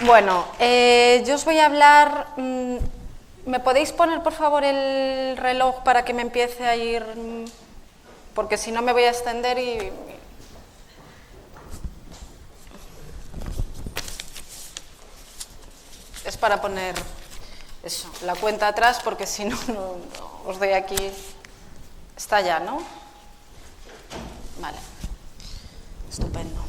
Bueno, yo os voy a hablar... ¿Me podéis poner, por favor, el reloj para que me empiece a ir...? Porque si no me voy a extender y... Es para poner eso, la cuenta atrás, porque si no, no os doy aquí... Está ya, ¿no? Vale. Estupendo.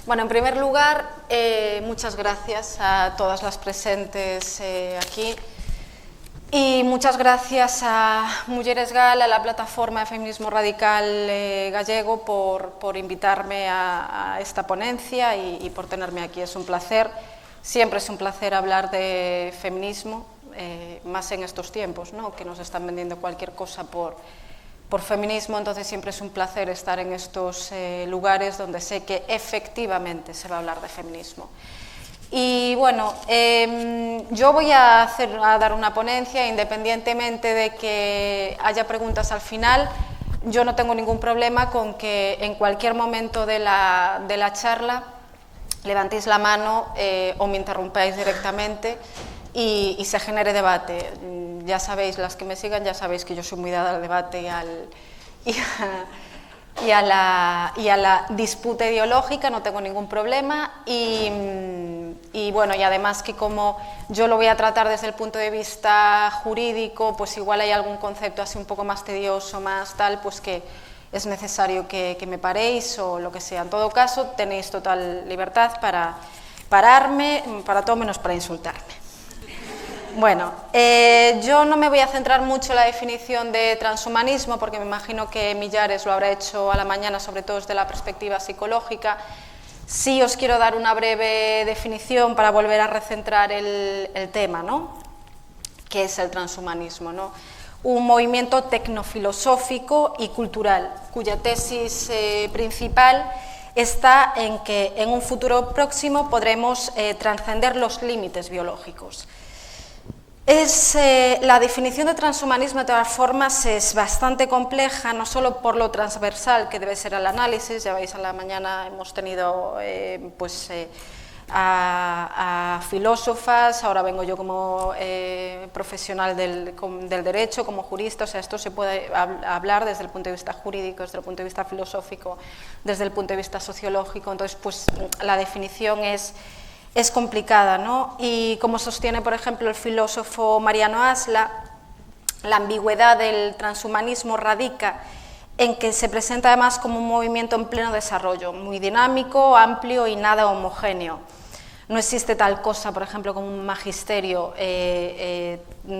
Bueno, en primer lugar, muchas gracias a todas las presentes aquí y muchas gracias a Mulleres Gal, a la plataforma de feminismo radical gallego por invitarme a esta ponencia y por tenerme aquí. Es un placer, siempre es un placer hablar de feminismo, más en estos tiempos, ¿no? Que nos están vendiendo cualquier cosa por feminismo, entonces siempre es un placer estar en estos lugares donde sé que efectivamente se va a hablar de feminismo. Y bueno, yo voy a dar una ponencia, independientemente de que haya preguntas al final. Yo no tengo ningún problema con que en cualquier momento de la charla levantéis la mano o me interrumpáis directamente y se genere debate. Ya sabéis, las que me sigan, ya sabéis que yo soy muy dada al debate y a la disputa ideológica, no tengo ningún problema. Y bueno, y además que como yo lo voy a tratar desde el punto de vista jurídico, pues igual hay algún concepto así un poco más tedioso, más tal, pues que es necesario que me paréis o lo que sea. En todo caso, tenéis total libertad para pararme, para todo menos para insultarme. Bueno, yo no me voy a centrar mucho en la definición de transhumanismo porque me imagino que Millares lo habrá hecho a la mañana, sobre todo desde la perspectiva psicológica. Sí os quiero dar una breve definición para volver a recentrar el tema, ¿no? ¿Qué es el transhumanismo, ¿no? Un movimiento tecnofilosófico y cultural cuya tesis principal está en que en un futuro próximo podremos trascender los límites biológicos. La definición de transhumanismo, de todas formas, es bastante compleja, no solo por lo transversal que debe ser el análisis. Ya veis, a la mañana hemos tenido a filósofas, ahora vengo yo como profesional del derecho, como jurista. O sea, esto se puede hablar desde el punto de vista jurídico, desde el punto de vista filosófico, desde el punto de vista sociológico. Entonces, pues la definición es complicada, ¿no? Y como sostiene, por ejemplo, el filósofo Mariano Asla, la ambigüedad del transhumanismo radica en que se presenta además como un movimiento en pleno desarrollo, muy dinámico, amplio y nada homogéneo. No existe tal cosa, por ejemplo, como un magisterio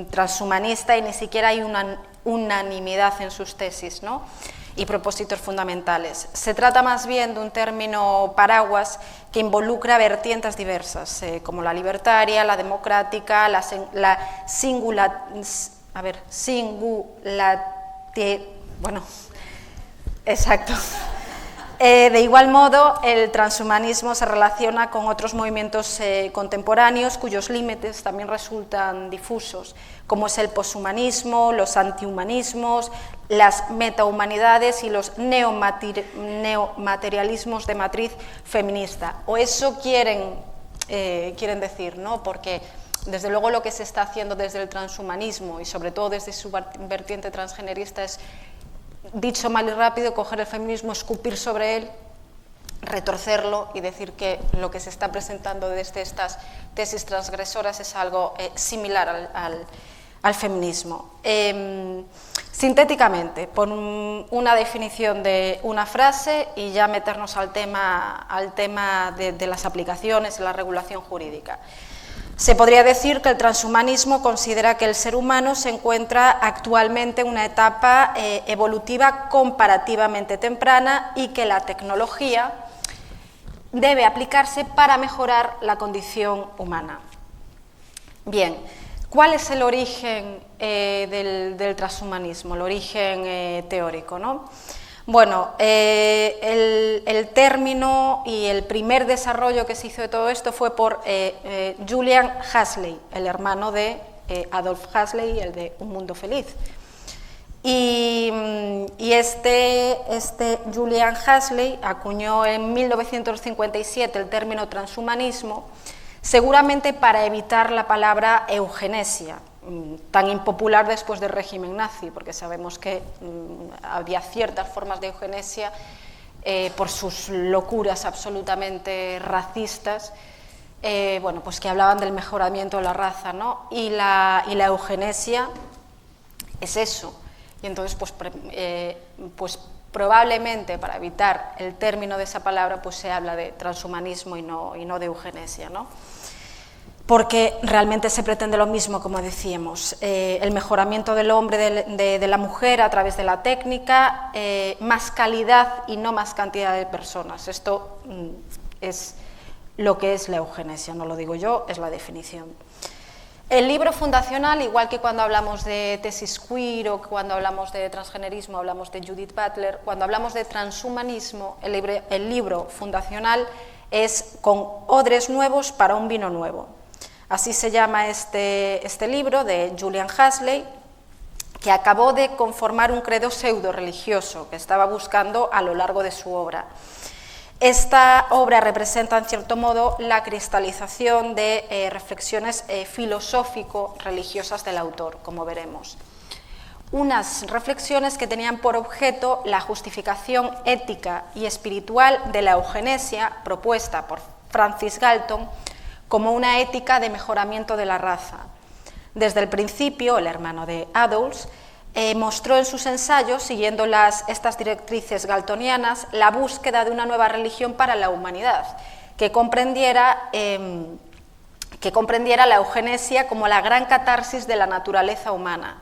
transhumanista y ni siquiera hay una unanimidad en sus tesis, ¿no? Y propósitos fundamentales. Se trata más bien de un término paraguas que involucra vertientes diversas, como la libertaria, la democrática, la bueno, exacto. De igual modo, el transhumanismo se relaciona con otros movimientos contemporáneos cuyos límites también resultan difusos, como es el poshumanismo, los antihumanismos, las metahumanidades y los neomaterialismos de matriz feminista. O eso quieren decir, ¿no? Porque desde luego lo que se está haciendo desde el transhumanismo y sobre todo desde su vertiente transgenerista es, dicho mal y rápido, coger el feminismo, escupir sobre él, retorcerlo y decir que lo que se está presentando desde estas tesis transgresoras es algo similar al feminismo. Sintéticamente, por una definición de una frase y ya meternos al tema de las aplicaciones y la regulación jurídica. Se podría decir que el transhumanismo considera que el ser humano se encuentra actualmente en una etapa evolutiva comparativamente temprana y que la tecnología debe aplicarse para mejorar la condición humana. Bien, ¿cuál es el origen del transhumanismo, el origen teórico, ¿no? Bueno, el término y el primer desarrollo que se hizo de todo esto fue por Julian Huxley, el hermano de Adolf Huxley, el de Un Mundo Feliz. Y Y este Julian Huxley acuñó en 1957 el término transhumanismo, seguramente para evitar la palabra eugenesia, tan impopular después del régimen nazi, porque sabemos que había ciertas formas de eugenesia por sus locuras absolutamente racistas, bueno, pues que hablaban del mejoramiento de la raza, ¿no? Y la eugenesia es eso. Y entonces, pues probablemente para evitar el término de esa palabra, pues se habla de transhumanismo y no de eugenesia, ¿no? Porque realmente se pretende lo mismo, como decíamos, el mejoramiento del hombre, de la mujer a través de la técnica, más calidad y no más cantidad de personas. Esto es lo que es la eugenesia, no lo digo yo, es la definición. El libro fundacional, igual que cuando hablamos de tesis queer o cuando hablamos de transgenerismo, hablamos de Judith Butler, cuando hablamos de transhumanismo, el libro fundacional es Con odres nuevos para un vino nuevo. Así se llama este libro de Julian Huxley, que acabó de conformar un credo pseudo-religioso que estaba buscando a lo largo de su obra. Esta obra representa, en cierto modo, la cristalización de reflexiones filosófico-religiosas del autor, como veremos. Unas reflexiones que tenían por objeto la justificación ética y espiritual de la eugenesia propuesta por Francis Galton como una ética de mejoramiento de la raza. Desde el principio, el hermano de Adolphe mostró en sus ensayos, siguiendo estas directrices galtonianas, la búsqueda de una nueva religión para la humanidad, que comprendiera la eugenesia como la gran catarsis de la naturaleza humana.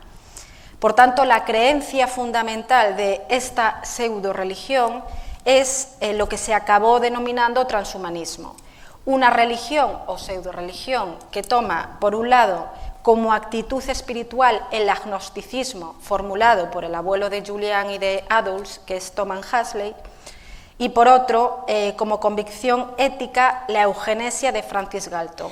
Por tanto, la creencia fundamental de esta pseudo-religión es lo que se acabó denominando transhumanismo. Una religión o pseudo-religión que toma, por un lado, como actitud espiritual el agnosticismo formulado por el abuelo de Julian y de Adolphe, que es Thomas Huxley, y por otro, como convicción ética, la eugenesia de Francis Galton.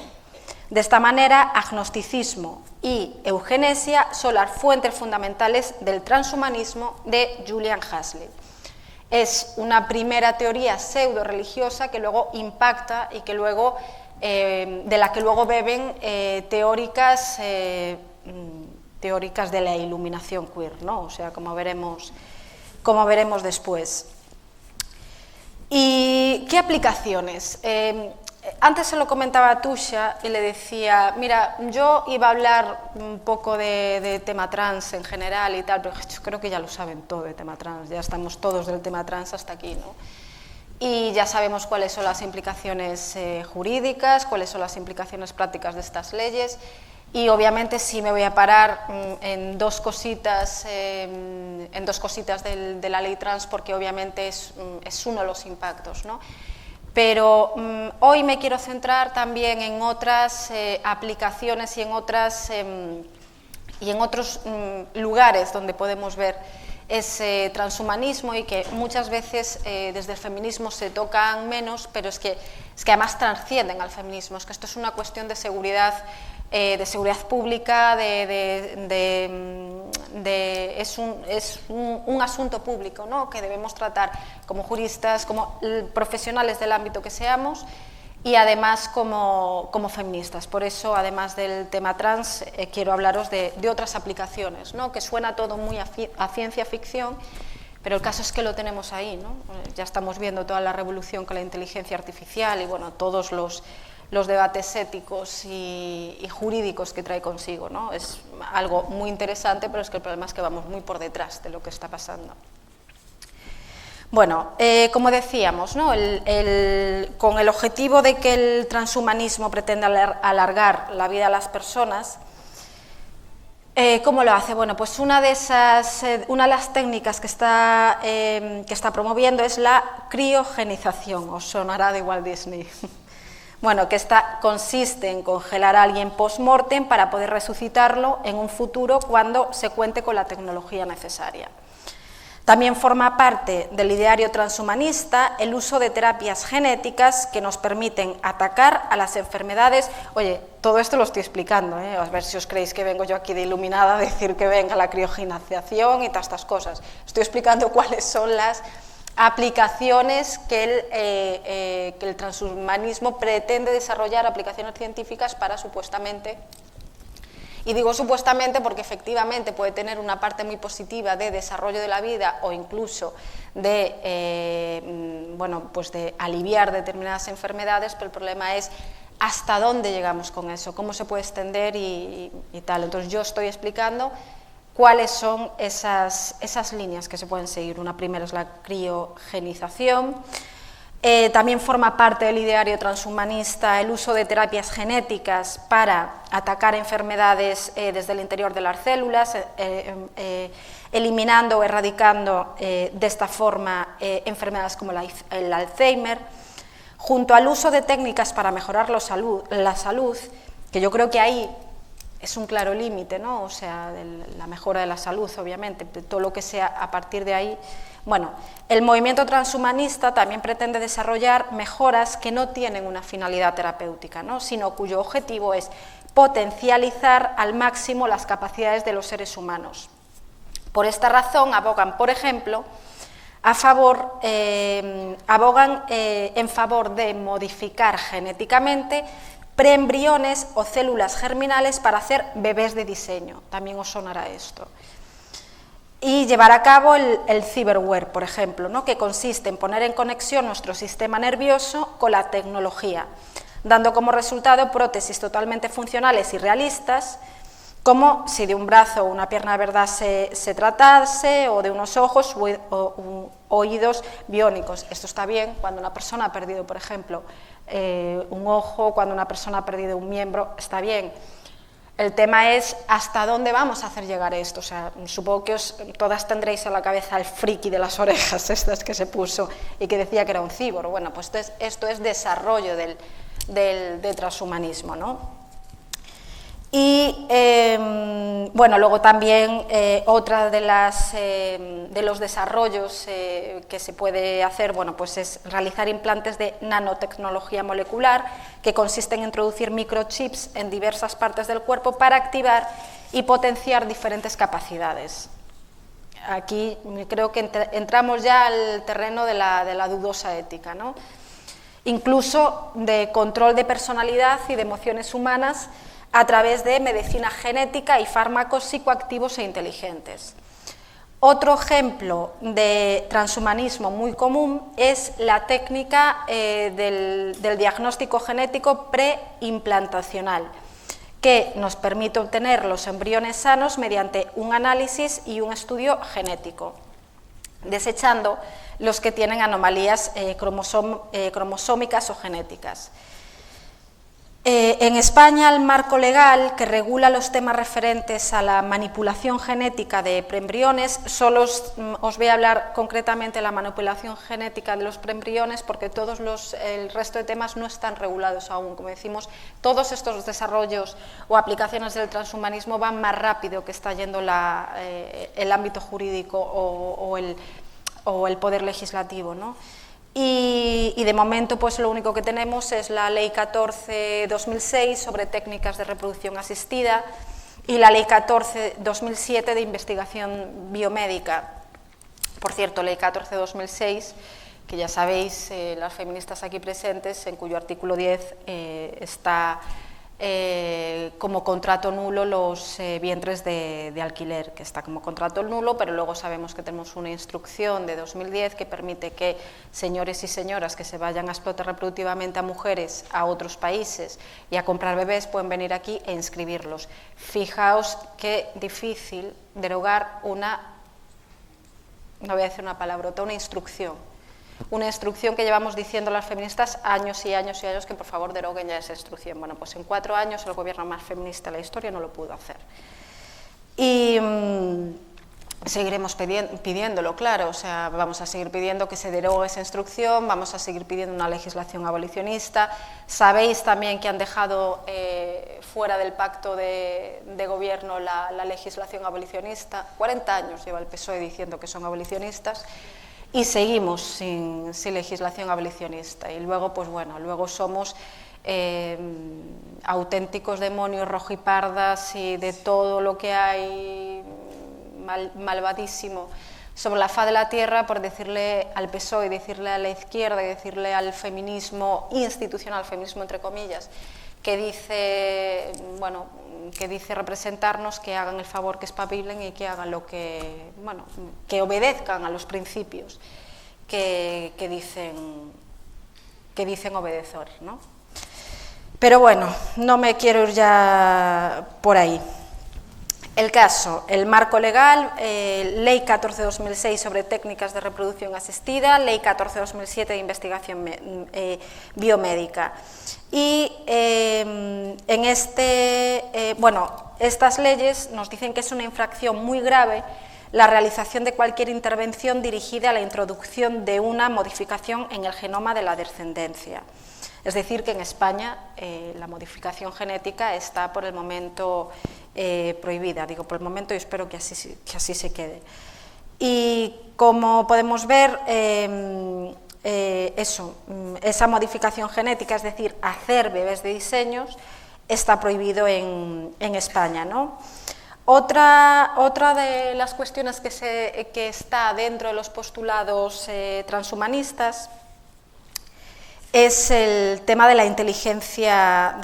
De esta manera, agnosticismo y eugenesia son las fuentes fundamentales del transhumanismo de Julian Huxley. Es una primera teoría pseudo-religiosa que luego impacta y que luego de la que luego beben teóricas de la iluminación queer, ¿no? O sea, como veremos después. ¿Y qué aplicaciones? Antes se lo comentaba a Tusha y le decía, mira, yo iba a hablar un poco de tema trans en general y tal, pero yo creo que ya lo saben todo de tema trans, ya estamos todos del tema trans hasta aquí, ¿no? Y ya sabemos cuáles son las implicaciones jurídicas, cuáles son las implicaciones prácticas de estas leyes, y obviamente sí me voy a parar en dos cositas de la ley trans, porque obviamente es uno de los impactos, ¿no? Pero hoy me quiero centrar también en otras aplicaciones y en otros lugares donde podemos ver ese transhumanismo y que muchas veces desde el feminismo se tocan menos, pero es que además trascienden al feminismo, es que esto es una cuestión de seguridad pública, es un asunto público, ¿no? Que debemos tratar como juristas, como profesionales del ámbito que seamos, y además como feministas. Por eso, además del tema trans, quiero hablaros de otras aplicaciones, ¿no? Que suena todo muy a ciencia ficción, pero el caso es que lo tenemos ahí, ¿no? Ya estamos viendo toda la revolución con la inteligencia artificial y bueno, todos los debates éticos y jurídicos que trae consigo, ¿no? Es algo muy interesante, pero es que el problema es que vamos muy por detrás de lo que está pasando. Bueno, como decíamos, ¿no? Con el objetivo de que el transhumanismo pretende alargar la vida de las personas, ¿cómo lo hace? Bueno, pues una de las técnicas que está promoviendo es la criogenización, os sonará de Walt Disney. Bueno, que consiste en congelar a alguien post-mortem para poder resucitarlo en un futuro cuando se cuente con la tecnología necesaria. También forma parte del ideario transhumanista el uso de terapias genéticas que nos permiten atacar a las enfermedades. Oye, todo esto lo estoy explicando, a ver si os creéis que vengo yo aquí de iluminada a decir que venga la criogenización y todas estas cosas. Estoy explicando cuáles son las aplicaciones que el transhumanismo pretende desarrollar, aplicaciones científicas para supuestamente. Y digo supuestamente porque efectivamente puede tener una parte muy positiva de desarrollo de la vida o incluso de, pues de aliviar determinadas enfermedades, pero el problema es hasta dónde llegamos con eso, cómo se puede extender y tal. Entonces yo estoy explicando cuáles son esas líneas que se pueden seguir. Una primera es la criogenización. También forma parte del ideario transhumanista el uso de terapias genéticas para atacar enfermedades desde el interior de las células, eliminando o erradicando de esta forma enfermedades como el Alzheimer, junto al uso de técnicas para mejorar la salud, que yo creo que ahí es un claro límite, ¿no? O sea, la mejora de la salud, obviamente, todo lo que sea a partir de ahí. Bueno, el movimiento transhumanista también pretende desarrollar mejoras que no tienen una finalidad terapéutica, ¿no? Sino cuyo objetivo es potencializar al máximo las capacidades de los seres humanos. Por esta razón abogan, por ejemplo, abogan en favor de modificar genéticamente preembriones o células germinales para hacer bebés de diseño, también os sonará esto. Y llevar a cabo el cyberware, por ejemplo, ¿no? Que consiste en poner en conexión nuestro sistema nervioso con la tecnología, dando como resultado prótesis totalmente funcionales y realistas, como si de un brazo o una pierna de verdad se tratase, o de unos ojos o oídos biónicos. Esto está bien cuando una persona ha perdido, por ejemplo, un ojo, cuando una persona ha perdido un miembro, está bien. El tema es hasta dónde vamos a hacer llegar esto. O sea, supongo que todas tendréis en la cabeza el friki de las orejas estas que se puso y que decía que era un cíborg. Bueno, pues esto es desarrollo del transhumanismo, ¿no? Y bueno, luego también otra de los desarrollos que se puede hacer, bueno, pues es realizar implantes de nanotecnología molecular, que consisten en introducir microchips en diversas partes del cuerpo para activar y potenciar diferentes capacidades. Aquí creo que entramos ya al terreno de la dudosa ética, ¿no? Incluso de control de personalidad y de emociones humanas a través de medicina genética y fármacos psicoactivos e inteligentes. Otro ejemplo de transhumanismo muy común es la técnica del diagnóstico genético preimplantacional, que nos permite obtener los embriones sanos mediante un análisis y un estudio genético, desechando los que tienen anomalías cromosómicas o genéticas. En España, el marco legal que regula los temas referentes a la manipulación genética de preembriones, solo os voy a hablar concretamente de la manipulación genética de los preembriones, porque el resto de temas no están regulados aún. Como decimos, todos estos desarrollos o aplicaciones del transhumanismo van más rápido que está yendo el ámbito jurídico o el poder legislativo, ¿no? Y de momento pues lo único que tenemos es la Ley 14/2006 sobre técnicas de reproducción asistida y la Ley 14/2007 de investigación biomédica. Por cierto, Ley 14/2006, que ya sabéis, las feministas aquí presentes, en cuyo artículo 10 está como contrato nulo los vientres de alquiler, que está como contrato nulo, pero luego sabemos que tenemos una instrucción de 2010 que permite que señores y señoras que se vayan a explotar reproductivamente a mujeres a otros países y a comprar bebés pueden venir aquí e inscribirlos. Fijaos qué difícil derogar no voy a decir una palabrota, una instrucción que llevamos diciendo las feministas años y años y años que por favor deroguen ya esa instrucción. Bueno, pues en 4 años el gobierno más feminista de la historia no lo pudo hacer. Y seguiremos pidiéndolo, claro, o sea, vamos a seguir pidiendo que se derogue esa instrucción, vamos a seguir pidiendo una legislación abolicionista. Sabéis también que han dejado fuera del pacto de gobierno la legislación abolicionista. 40 años lleva el PSOE diciendo que son abolicionistas y seguimos sin legislación abolicionista. Y luego, pues bueno, luego somos auténticos demonios rojipardas y de todo lo que hay malvadísimo sobre la faz de la tierra, por decirle al PSOE, decirle a la izquierda y decirle al feminismo institucional, feminismo entre comillas, que dice, bueno, que dice representarnos, que hagan el favor, que espabilen y que hagan lo que, bueno, que obedezcan a los principios que dicen obedecer, ¿no? Pero bueno, no me quiero ir ya por ahí. El caso, el marco legal, Ley 14/2006 sobre técnicas de reproducción asistida, Ley 14/2007 de investigación biomédica. Y estas leyes nos dicen que es una infracción muy grave la realización de cualquier intervención dirigida a la introducción de una modificación en el genoma de la descendencia. Es decir, que en España la modificación genética está por el momento prohibida, digo por el momento y espero que así se quede. Y como podemos ver, esa modificación genética, es decir, hacer bebés de diseños, está prohibido en España, ¿no? Otra de las cuestiones que está dentro de los postulados transhumanistas es el tema de la inteligencia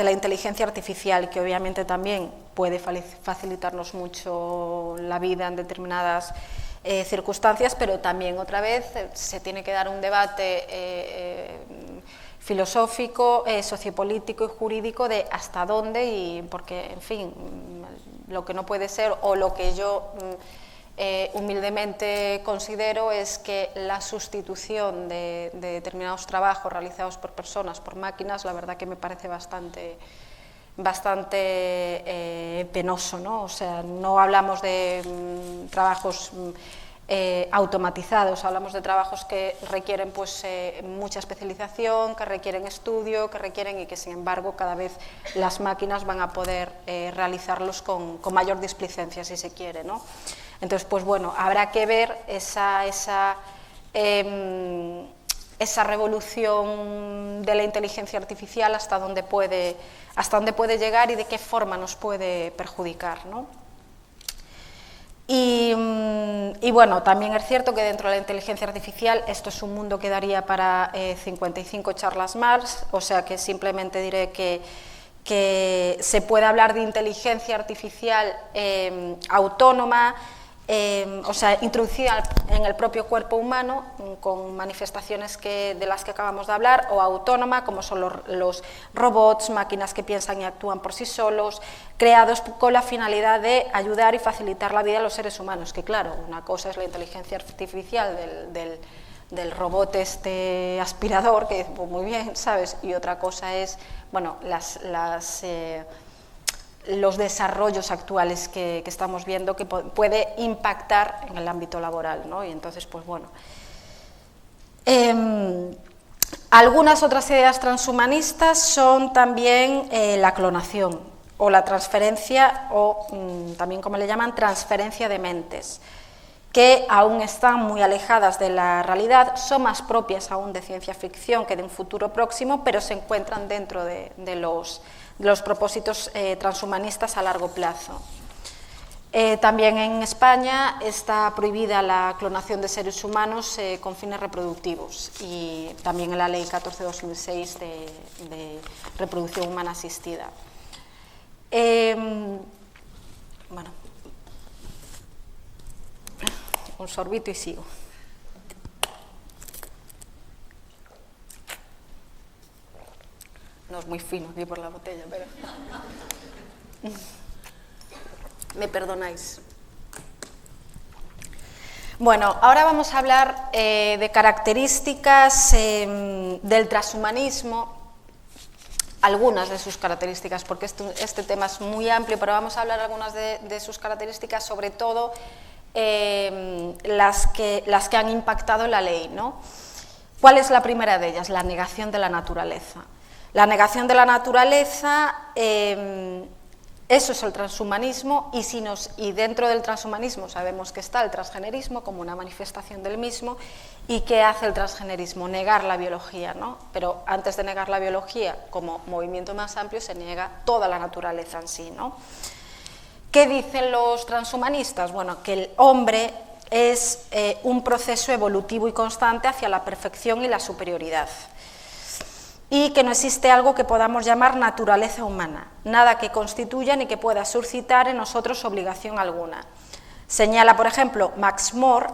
artificial, que obviamente también puede facilitarnos mucho la vida en determinadas circunstancias, pero también otra vez se tiene que dar un debate filosófico, sociopolítico y jurídico de hasta dónde, y porque, en fin, lo que no puede ser, o lo que yo humildemente considero, es que la sustitución de determinados trabajos realizados por personas, por máquinas, la verdad que me parece bastante penoso, ¿no? O sea, no hablamos de trabajos automatizados, hablamos de trabajos que requieren pues mucha especialización, que requieren estudio, que requieren, y que sin embargo cada vez las máquinas van a poder realizarlos con mayor displicencia, si se quiere, ¿no? Entonces, pues bueno, habrá que ver esa revolución de la inteligencia artificial hasta dónde puede llegar y de qué forma nos puede perjudicar, ¿no? Y bueno, también es cierto que dentro de la inteligencia artificial esto es un mundo que daría para 55 charlas más, o sea que simplemente diré que se puede hablar de inteligencia artificial autónoma, o sea, introducida en el propio cuerpo humano, con manifestaciones de las que acabamos de hablar, o autónoma, como son los robots, máquinas que piensan y actúan por sí solos, creados con la finalidad de ayudar y facilitar la vida a los seres humanos, que claro, una cosa es la inteligencia artificial del robot aspirador, que pues muy bien, ¿sabes? Y otra cosa es, bueno, los desarrollos actuales que estamos viendo, que puede impactar en el ámbito laboral, ¿no? Y entonces, pues bueno. Algunas otras ideas transhumanistas son también la clonación, o la transferencia, o también como le llaman, transferencia de mentes, que aún están muy alejadas de la realidad, son más propias aún de ciencia ficción que de un futuro próximo, pero se encuentran dentro de los propósitos transhumanistas a largo plazo. También en España está prohibida la clonación de seres humanos con fines reproductivos, y también en la Ley 14/2006 de reproducción humana asistida. Bueno, un sorbito y sigo. No es muy fino aquí por la botella, pero me perdonáis. Bueno, ahora vamos a hablar de características del transhumanismo, algunas de sus características, porque este tema es muy amplio, pero vamos a hablar algunas de sus características, sobre todo las que han impactado la ley, ¿no? ¿Cuál es la primera de ellas? La negación de la naturaleza. La negación de la naturaleza, eso es el transhumanismo, y dentro del transhumanismo sabemos que está el transgenerismo como una manifestación del mismo. ¿Y qué hace el transgenerismo? Negar la biología, ¿no? Pero antes de negar la biología, como movimiento más amplio, se niega toda la naturaleza en sí, ¿no? ¿Qué dicen los transhumanistas? Bueno, que el hombre es un proceso evolutivo y constante hacia la perfección y la superioridad, y que no existe algo que podamos llamar naturaleza humana, nada que constituya ni que pueda suscitar en nosotros obligación alguna. Señala, por ejemplo, Max More,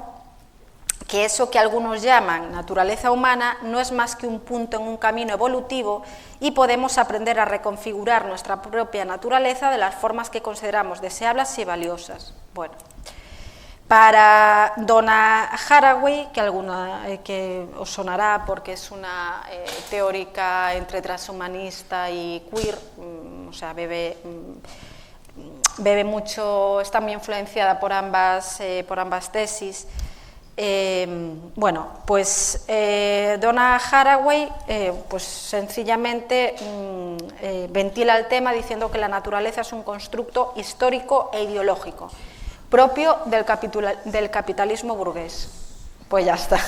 que eso que algunos llaman naturaleza humana no es más que un punto en un camino evolutivo y podemos aprender a reconfigurar nuestra propia naturaleza de las formas que consideramos deseables y valiosas. Bueno, para Donna Haraway, que os sonará porque es una teórica entre transhumanista y queer, o sea, bebe mucho, está muy influenciada por ambas tesis. Bueno, pues Donna Haraway pues sencillamente ventila el tema diciendo que la naturaleza es un constructo histórico e ideológico propio del capitalismo burgués. Pues ya está.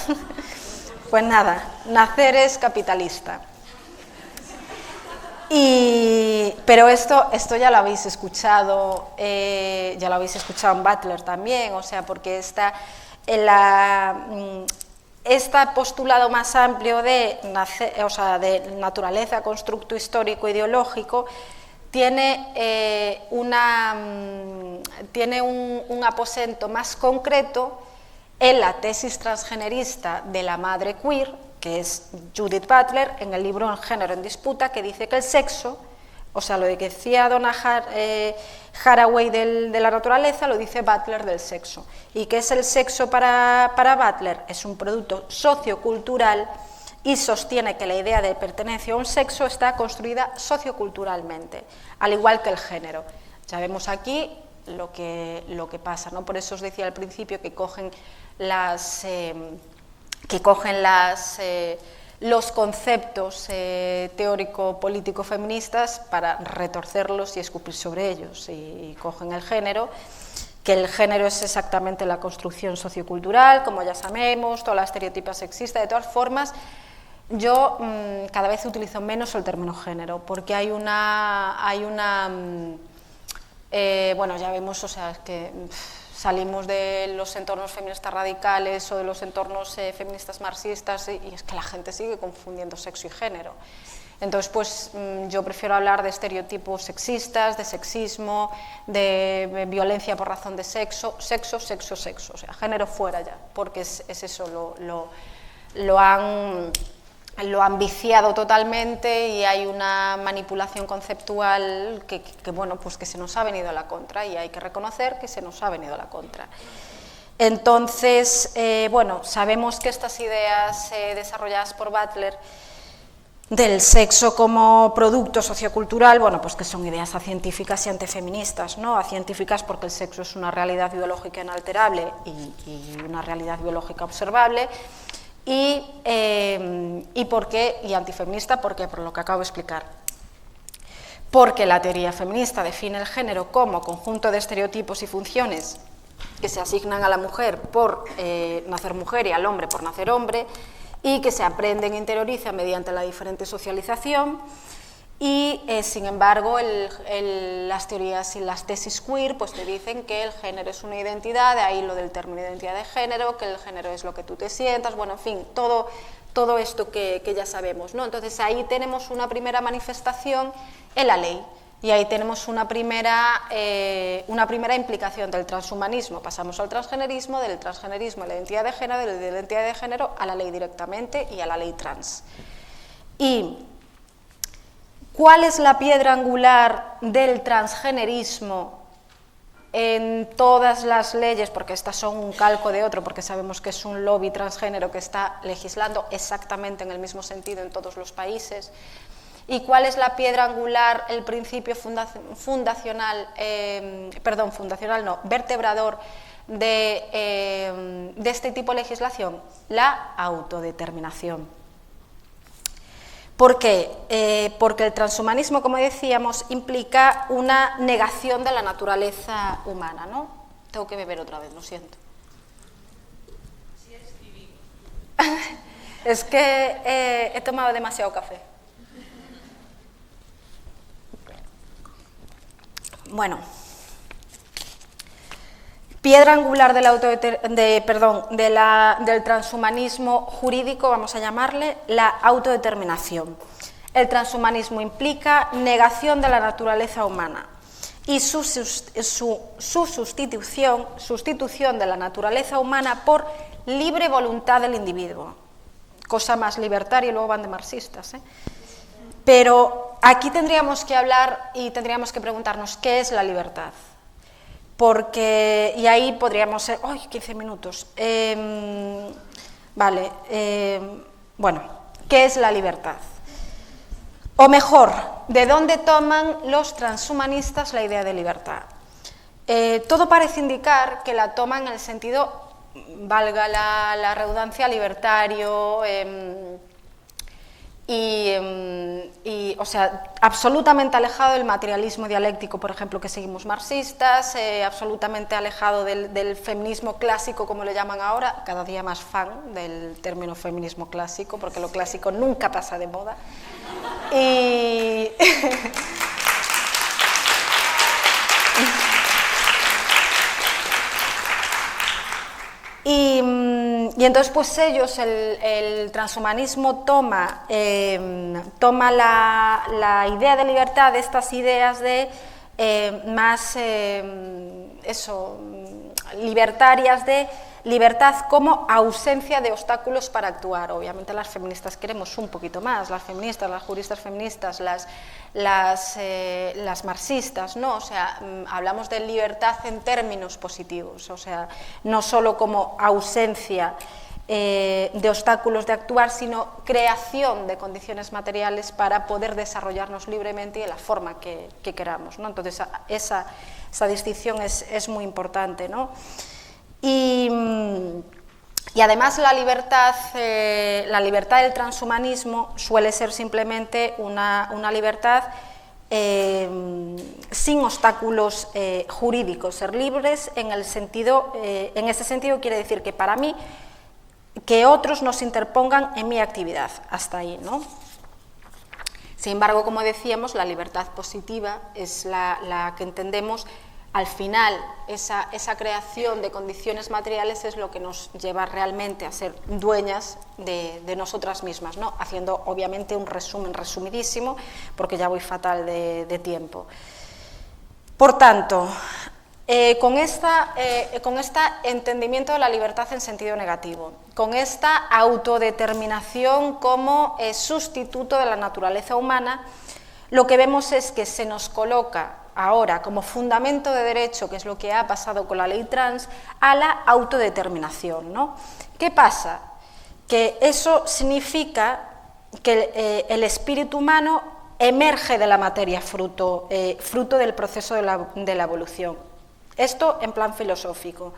Pues nada, nacer es capitalista. Pero esto ya lo habéis escuchado, en Butler también, o sea, porque este postulado más amplio de naturaleza, constructo histórico, ideológico, tiene un aposento más concreto en la tesis transgenerista de la madre queer, que es Judith Butler, en el libro En género en disputa, que dice que el sexo, o sea, lo que decía Donna Haraway de la naturaleza, lo dice Butler del sexo. ¿Y qué es el sexo para Butler? Es un producto sociocultural y sostiene que la idea de pertenencia a un sexo está construida socioculturalmente, al igual que el género. Ya vemos aquí lo que pasa, ¿no? Por eso os decía al principio que cogen los conceptos teórico-político-feministas para retorcerlos y escupir sobre ellos, y cogen el género, que el género es exactamente la construcción sociocultural, como ya sabemos, toda la estereotipa sexista. De todas formas, yo cada vez utilizo menos el término género, porque bueno, ya vemos, o sea, que salimos de los entornos feministas radicales o de los entornos feministas marxistas y es que la gente sigue confundiendo sexo y género. Entonces, pues yo prefiero hablar de estereotipos sexistas, de sexismo, de violencia por razón de sexo, o sea, género fuera ya, porque es eso, lo han viciado totalmente y hay una manipulación conceptual que bueno, pues que se nos ha venido a la contra, y hay que reconocer que se nos ha venido a la contra. Entonces, bueno, sabemos que estas ideas desarrolladas por Butler del sexo como producto sociocultural, bueno, pues que son ideas acientíficas y antifeministas, ¿no? Acientíficas porque el sexo es una realidad biológica inalterable y una realidad biológica observable, y antifeminista porque, por lo que acabo de explicar, porque la teoría feminista define el género como conjunto de estereotipos y funciones que se asignan a la mujer por nacer mujer y al hombre por nacer hombre, y que se aprenden e interiorizan mediante la diferente socialización. Y, sin embargo, las teorías y las tesis queer pues te dicen que el género es una identidad, de ahí lo del término identidad de género, que el género es lo que tú te sientas, bueno, en fin, todo esto que ya sabemos, ¿no? Entonces, ahí tenemos una primera manifestación en la ley, y ahí tenemos una primera implicación del transhumanismo. Pasamos al transgenerismo, del transgenerismo a la identidad de género, de la identidad de género a la ley directamente y a la ley trans. Y ¿cuál es la piedra angular del transgenerismo en todas las leyes? Porque estas son un calco de otro, porque sabemos que es un lobby transgénero que está legislando exactamente en el mismo sentido en todos los países. ¿Y cuál es la piedra angular, el principio vertebrador de este tipo de legislación? La autodeterminación. ¿Por qué? Porque el transhumanismo, como decíamos, implica una negación de la naturaleza humana, ¿no? Tengo que beber otra vez, lo siento. Es que he tomado demasiado café. Bueno, piedra angular del transhumanismo jurídico, vamos a llamarle, la autodeterminación. El transhumanismo implica negación de la naturaleza humana y su sustitución de la naturaleza humana por libre voluntad del individuo. Cosa más libertaria, y luego van de marxistas, ¿eh? Pero aquí tendríamos que hablar y tendríamos que preguntarnos qué es la libertad. Porque, y ahí podríamos ser, ¡ay, 15 minutos! Bueno, ¿qué es la libertad? O mejor, ¿de dónde toman los transhumanistas la idea de libertad? Todo parece indicar que la toman en el sentido, valga la redundancia, libertario, o sea, absolutamente alejado del materialismo dialéctico, por ejemplo, que seguimos marxistas, absolutamente alejado del feminismo clásico, como le llaman ahora, cada día más fan del término feminismo clásico, porque lo clásico nunca pasa de moda. Y entonces, pues ellos, el transhumanismo toma la idea de libertad, de estas ideas de libertarias, de libertad como ausencia de obstáculos para actuar. Obviamente las feministas queremos un poquito más, las feministas, las juristas feministas, las marxistas, ¿no? O sea, hablamos de libertad en términos positivos, o sea, no solo como ausencia de obstáculos de actuar, sino creación de condiciones materiales para poder desarrollarnos libremente y de la forma que queramos, ¿no? Entonces, esa distinción es muy importante, ¿no? Y además la libertad del transhumanismo suele ser simplemente una libertad sin obstáculos jurídicos, ser libres en ese sentido quiere decir que para mí que otros nos interpongan en mi actividad, hasta ahí, ¿no? Sin embargo, como decíamos, la libertad positiva es la que entendemos. Al final, esa creación de condiciones materiales es lo que nos lleva realmente a ser dueñas de nosotras mismas, ¿no? Haciendo, obviamente, un resumen resumidísimo, porque ya voy fatal de tiempo. Por tanto, con este entendimiento de la libertad en sentido negativo, con esta autodeterminación como sustituto de la naturaleza humana, lo que vemos es que se nos coloca ahora como fundamento de derecho, que es lo que ha pasado con la ley trans, a la autodeterminación, ¿no? ¿Qué pasa? Que eso significa que el espíritu humano emerge de la materia fruto del proceso de la evolución. Esto en plan filosófico.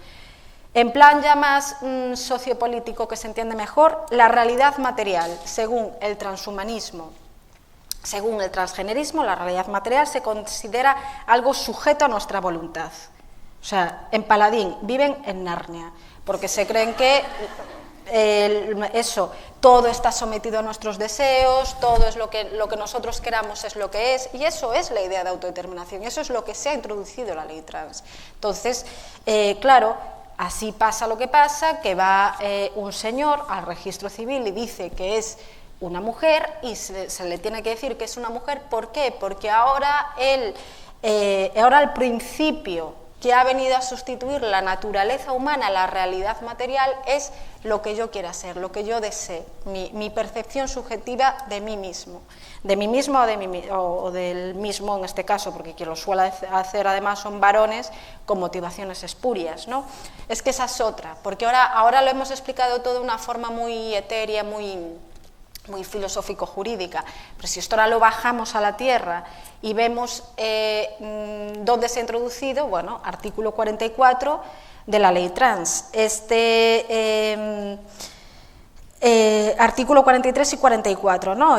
En plan ya más sociopolítico, que se entiende mejor, la realidad material, según el transhumanismo, según el transgenerismo, la realidad material se considera algo sujeto a nuestra voluntad. O sea, en Paladín viven en Narnia, porque se creen que todo está sometido a nuestros deseos, todo es lo que nosotros queramos es lo que es, y eso es la idea de autodeterminación, y eso es lo que se ha introducido en la ley trans. Entonces, claro, así pasa lo que pasa, que va un señor al registro civil y dice que es una mujer y se le tiene que decir que es una mujer. ¿Por qué? Porque ahora el principio que ha venido a sustituir la naturaleza humana, la realidad material, es lo que yo quiera ser, lo que yo desee, mi percepción subjetiva de mí mismo o del mismo en este caso, porque quien lo suele hacer además son varones con motivaciones espurias, ¿no? Es que esa es otra, porque ahora lo hemos explicado todo de una forma muy etérea, muy muy filosófico-jurídica, pero si esto ahora lo bajamos a la tierra y vemos dónde se ha introducido, bueno, artículo 44 de la ley trans. Artículo 43 y 44, ¿no?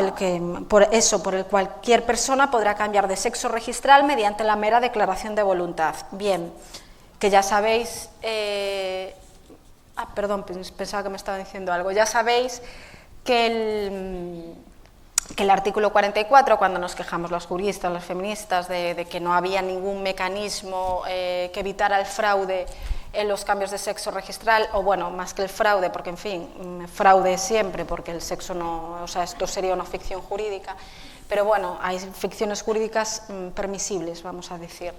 Por el cual cualquier persona podrá cambiar de sexo registral mediante la mera declaración de voluntad. Bien, que ya sabéis... perdón, pensaba que me estaba diciendo algo. Ya sabéis que el artículo 44, cuando nos quejamos los juristas, los feministas, de que no había ningún mecanismo que evitara el fraude en los cambios de sexo registral, o bueno, más que el fraude, porque en fin, fraude siempre, porque el sexo no, o sea, esto sería una ficción jurídica, pero bueno, hay ficciones jurídicas permisibles, vamos a decir.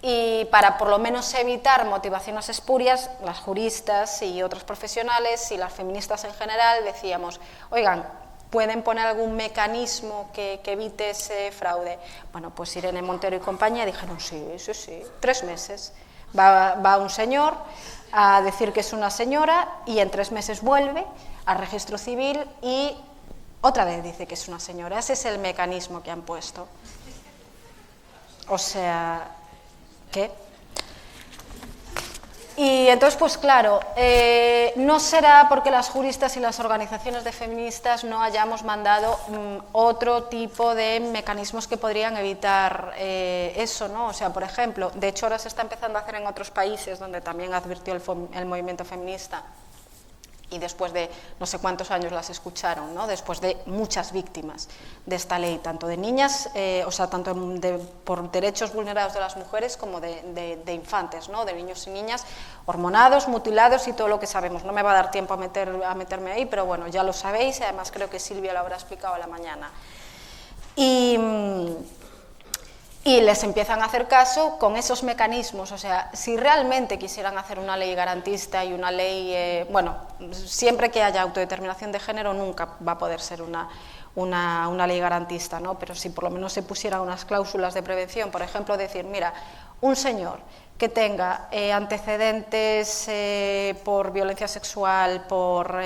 Y para por lo menos evitar motivaciones espurias, las juristas y otros profesionales y las feministas en general decíamos, oigan, ¿pueden poner algún mecanismo que evite ese fraude? Bueno, pues Irene Montero y compañía dijeron, sí, 3 meses. Va un señor a decir que es una señora y en 3 meses vuelve al registro civil y otra vez dice que es una señora. Ese es el mecanismo que han puesto. O sea... ¿qué? Y entonces, pues claro, no será porque las juristas y las organizaciones de feministas no hayamos mandado otro tipo de mecanismos que podrían evitar eso, ¿no? O sea, por ejemplo, de hecho ahora se está empezando a hacer en otros países donde también advirtió el movimiento feminista y después de no sé cuántos años las escucharon, ¿no? Después de muchas víctimas de esta ley, tanto de niñas, o sea, tanto por derechos vulnerados de las mujeres como de infantes, ¿no? De niños y niñas hormonados, mutilados y todo lo que sabemos. No me va a dar tiempo a meterme ahí, pero bueno, ya lo sabéis, y además creo que Silvia lo habrá explicado a la mañana. Y les empiezan a hacer caso con esos mecanismos. O sea, si realmente quisieran hacer una ley garantista y una ley, bueno, siempre que haya autodeterminación de género nunca va a poder ser una ley garantista, ¿no? Pero si por lo menos se pusieran unas cláusulas de prevención, por ejemplo, decir, mira, un señor que tenga antecedentes por violencia sexual, por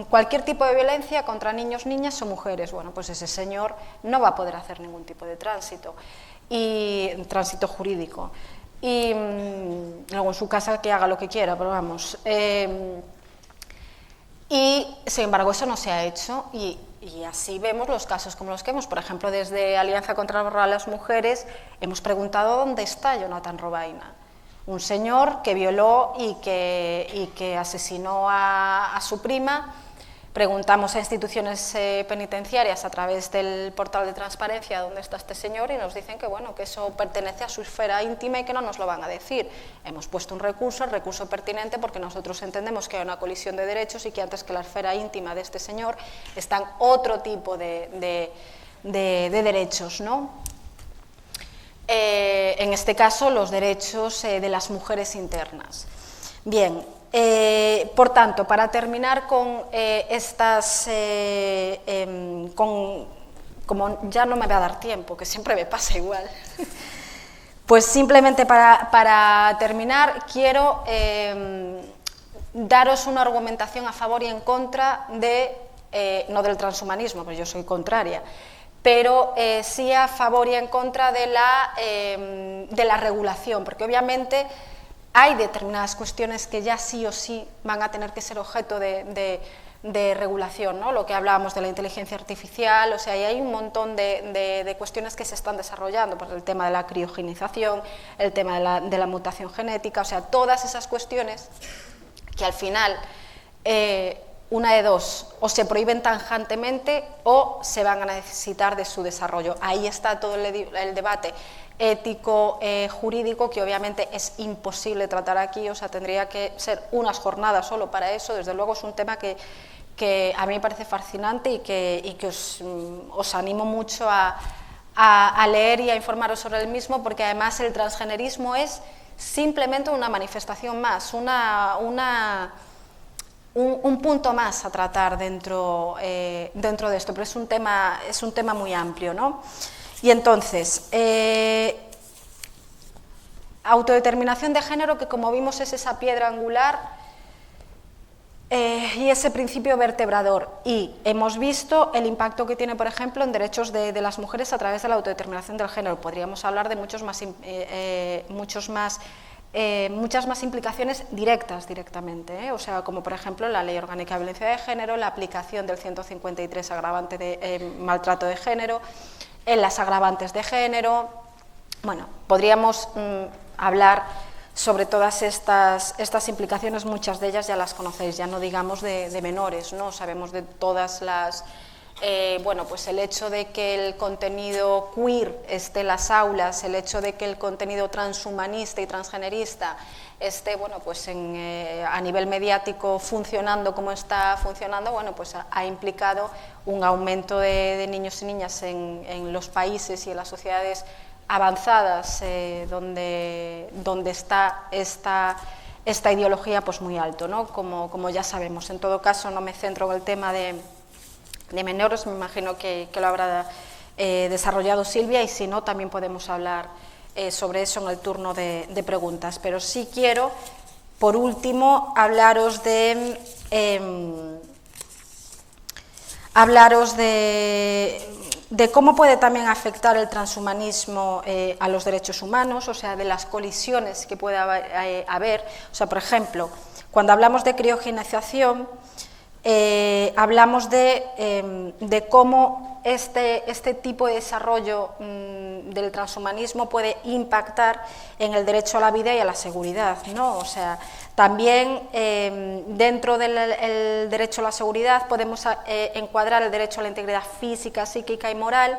cualquier tipo de violencia contra niños, niñas o mujeres, bueno, pues ese señor no va a poder hacer ningún tipo de tránsito jurídico. Y luego en su casa que haga lo que quiera, pero vamos. Y sin embargo eso no se ha hecho y así vemos los casos como los que vemos. Por ejemplo, desde Alianza contra las Mujeres hemos preguntado dónde está Jonathan Robaina, un señor que violó y que asesinó a su prima. Preguntamos a instituciones penitenciarias a través del portal de transparencia dónde está este señor y nos dicen que, bueno, que eso pertenece a su esfera íntima y que no nos lo van a decir. Hemos puesto un recurso, el recurso pertinente, porque nosotros entendemos que hay una colisión de derechos y que antes que la esfera íntima de este señor están otro tipo de derechos, ¿no? En este caso, los derechos de las mujeres internas. Bien. Por tanto, para terminar con como ya no me va a dar tiempo, que siempre me pasa igual, pues simplemente para terminar quiero daros una argumentación a favor y en contra no del transhumanismo, porque yo soy contraria, pero sí a favor y en contra de la regulación, porque obviamente hay determinadas cuestiones que ya sí o sí van a tener que ser objeto de regulación, ¿no? Lo que hablábamos de la inteligencia artificial, o sea, y hay un montón de cuestiones que se están desarrollando, pues el tema de la criogenización, el tema de la mutación genética, o sea, todas esas cuestiones que al final, una de dos, o se prohíben tajantemente o se van a necesitar de su desarrollo. Ahí está todo el debate ético, jurídico, que obviamente es imposible tratar aquí, o sea, tendría que ser unas jornadas solo para eso. Desde luego es un tema que a mí me parece fascinante y que os animo mucho a leer y a informaros sobre el mismo, porque además el transgenerismo es simplemente una manifestación más, un punto más a tratar dentro de esto, pero es un tema muy amplio, ¿no? Y entonces, autodeterminación de género, que como vimos es esa piedra angular y ese principio vertebrador. Y hemos visto el impacto que tiene, por ejemplo, en derechos de las mujeres a través de la autodeterminación del género. Podríamos hablar de muchas más implicaciones directamente, o sea, como por ejemplo la Ley Orgánica de Violencia de Género, la aplicación del 153 agravante de maltrato de género, en las agravantes de género. Bueno, podríamos hablar sobre todas estas implicaciones, muchas de ellas ya las conocéis, ya no digamos de menores, ¿no? Sabemos de todas las... bueno, pues el hecho de que el contenido queer esté en las aulas, el hecho de que el contenido transhumanista y transgenerista esté, bueno, pues a nivel mediático funcionando como está funcionando, bueno, pues ha implicado un aumento de niños y niñas en los países y en las sociedades avanzadas donde está esta ideología pues muy alto, ¿no? Como ya sabemos. En todo caso, no me centro en el tema de menores, me imagino que lo habrá desarrollado Silvia, y si no, también podemos hablar sobre eso en el turno de preguntas. Pero sí quiero, por último, hablaros de cómo puede también afectar el transhumanismo a los derechos humanos, o sea, de las colisiones que puede haber. O sea, por ejemplo, cuando hablamos de criogenización, hablamos de cómo este tipo de desarrollo del transhumanismo puede impactar en el derecho a la vida y a la seguridad, ¿no? O sea, también dentro del derecho a la seguridad podemos encuadrar el derecho a la integridad física, psíquica y moral,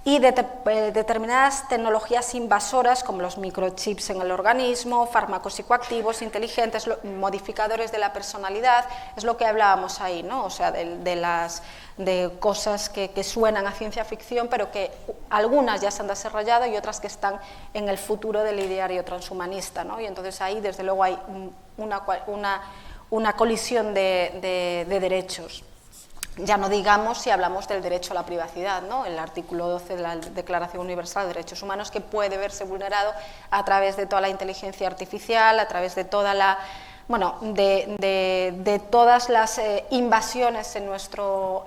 y determinadas tecnologías invasoras como los microchips en el organismo, fármacos psicoactivos inteligentes, modificadores de la personalidad, es lo que hablábamos ahí, ¿no? O sea, de cosas que suenan a ciencia ficción, pero que algunas ya se han desarrollado y otras que están en el futuro del ideario transhumanista, ¿no? Y entonces ahí, desde luego, hay una colisión de derechos. Ya no digamos si hablamos del derecho a la privacidad, ¿no? El artículo 12 de la Declaración Universal de Derechos Humanos, que puede verse vulnerado a través de toda la inteligencia artificial, a través de toda la... Bueno, de todas las invasiones en nuestro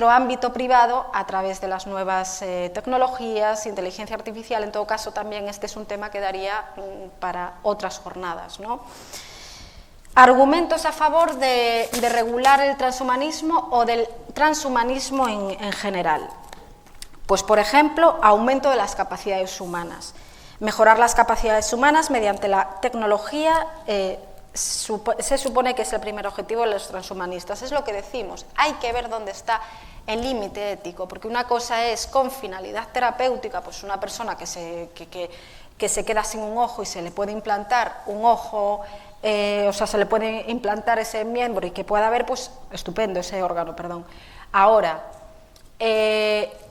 ámbito privado a través de las nuevas tecnologías, inteligencia artificial. En todo caso, también este es un tema que daría para otras jornadas, ¿no? Argumentos a favor de regular el transhumanismo o del transhumanismo en general. Pues, por ejemplo, aumento de las capacidades humanas. Mejorar las capacidades humanas mediante la tecnología se supone que es el primer objetivo de los transhumanistas. Es lo que decimos, hay que ver dónde está el límite ético, porque una cosa es con finalidad terapéutica, pues una persona que se queda sin un ojo y se le puede implantar un ojo, o sea, se le puede implantar ese miembro y que pueda ver, pues estupendo, ese órgano, perdón. Ahora,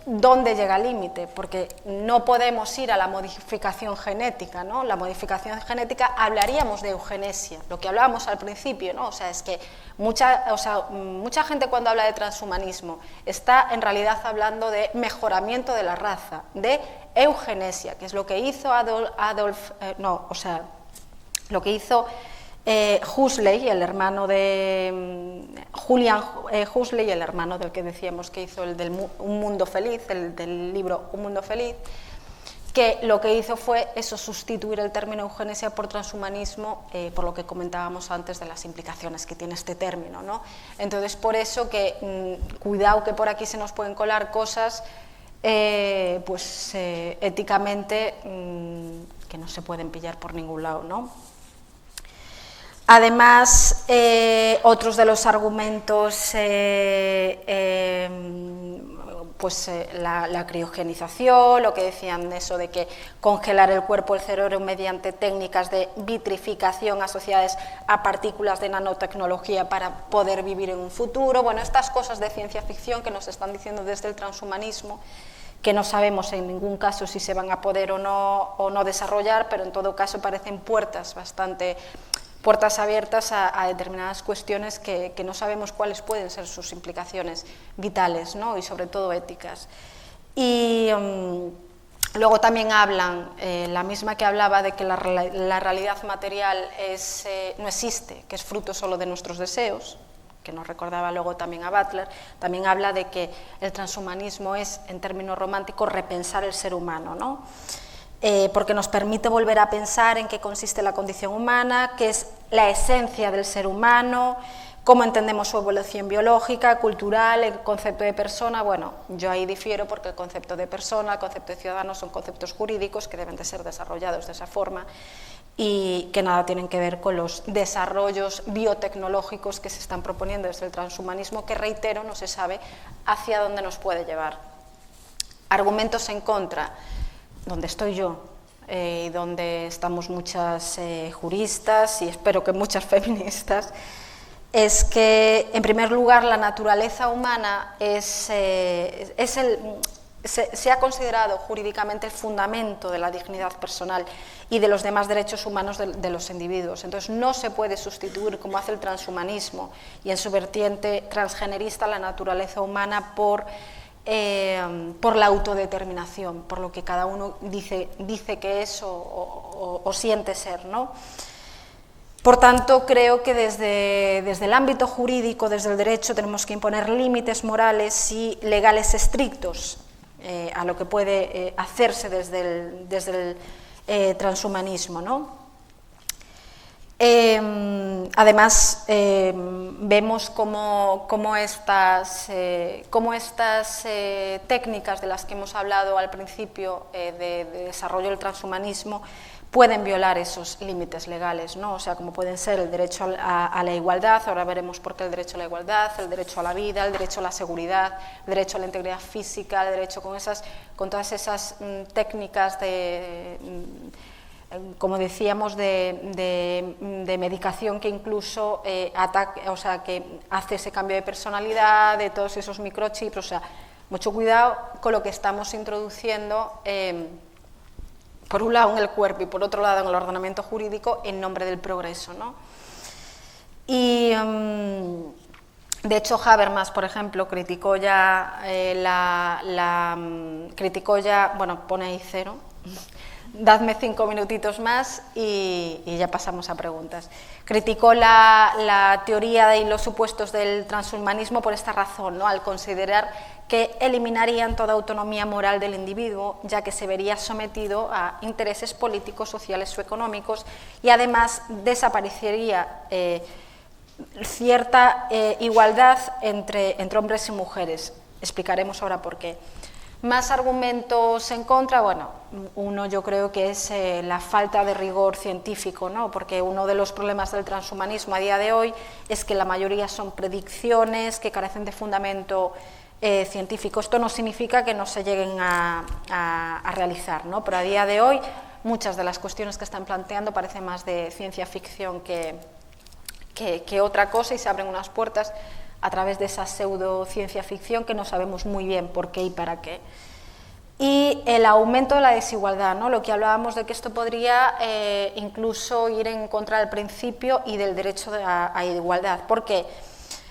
¿dónde llega el límite? Porque no podemos ir a la modificación genética, ¿no? La modificación genética, hablaríamos de eugenesia, lo que hablábamos al principio, ¿no? O sea, es que mucha gente cuando habla de transhumanismo está en realidad hablando de mejoramiento de la raza, de eugenesia, que es lo que hizo lo que hizo Huxley, el hermano de Julian Huxley, el hermano del que decíamos que hizo el del Un Mundo Feliz, el del libro Un Mundo Feliz, que lo que hizo fue eso, sustituir el término eugenesia por transhumanismo, por lo que comentábamos antes de las implicaciones que tiene este término, ¿no? Entonces, por eso que cuidado, que por aquí se nos pueden colar cosas éticamente que no se pueden pillar por ningún lado, ¿no? Además, otros de los argumentos, la criogenización, lo que decían de eso de que congelar el cuerpo, el cerebro mediante técnicas de vitrificación asociadas a partículas de nanotecnología para poder vivir en un futuro. Bueno, estas cosas de ciencia ficción que nos están diciendo desde el transhumanismo, que no sabemos en ningún caso si se van a poder o no desarrollar, pero en todo caso parecen puertas abiertas a determinadas cuestiones que no sabemos cuáles pueden ser sus implicaciones vitales, ¿no? Y sobre todo éticas. Y Luego también hablan, la misma que hablaba de que la realidad material no existe, que es fruto solo de nuestros deseos, que nos recordaba luego también a Butler, también habla de que el transhumanismo es, en términos románticos, repensar el ser humano, ¿no? Porque nos permite volver a pensar en qué consiste la condición humana, qué es la esencia del ser humano, cómo entendemos su evolución biológica, cultural, el concepto de persona. Bueno, yo ahí difiero porque el concepto de persona, el concepto de ciudadano son conceptos jurídicos que deben de ser desarrollados de esa forma y que nada tienen que ver con los desarrollos biotecnológicos que se están proponiendo desde el transhumanismo, que, reitero, no se sabe hacia dónde nos puede llevar. Argumentos en contra, donde estoy yo, y donde estamos muchas juristas y espero que muchas feministas, es que, en primer lugar, la naturaleza humana se ha considerado jurídicamente el fundamento de la dignidad personal y de los demás derechos humanos de los individuos. Entonces, no se puede sustituir, como hace el transhumanismo y en su vertiente transgenerista, la naturaleza humana por la autodeterminación, por lo que cada uno dice que es o siente ser, ¿no? Por tanto, creo que desde el ámbito jurídico, desde el derecho, tenemos que imponer límites morales y legales estrictos a lo que puede hacerse desde el transhumanismo, ¿no? Además, vemos cómo estas técnicas de las que hemos hablado al principio de desarrollo del transhumanismo pueden violar esos límites legales, ¿no? O sea, como pueden ser el derecho a la igualdad, ahora veremos por qué el derecho a la igualdad, el derecho a la vida, el derecho a la seguridad, el derecho a la integridad física, el derecho con todas esas técnicas como decíamos, de medicación que incluso que hace ese cambio de personalidad, de todos esos microchips. O sea, mucho cuidado con lo que estamos introduciendo, por un lado en el cuerpo y por otro lado en el ordenamiento jurídico, en nombre del progreso, ¿no? Y de hecho, Habermas, por ejemplo, criticó ya bueno, pone ahí 0. Dadme 5 minutitos más y ya pasamos a preguntas. Criticó la teoría y los supuestos del transhumanismo por esta razón, ¿no? Al considerar que eliminarían toda autonomía moral del individuo, ya que se vería sometido a intereses políticos, sociales o económicos, y además desaparecería cierta igualdad entre hombres y mujeres. Explicaremos ahora por qué. Más argumentos en contra, bueno, uno yo creo que es la falta de rigor científico, ¿no? Porque uno de los problemas del transhumanismo a día de hoy es que la mayoría son predicciones que carecen de fundamento científico. Esto no significa que no se lleguen a realizar, ¿no? Pero a día de hoy muchas de las cuestiones que están planteando parecen más de ciencia ficción que otra cosa, y se abren unas puertas a través de esa pseudociencia ficción que no sabemos muy bien por qué y para qué. Y el aumento de la desigualdad, ¿no? Lo que hablábamos de que esto podría incluso ir en contra del principio y del derecho a igualdad. ¿Por qué?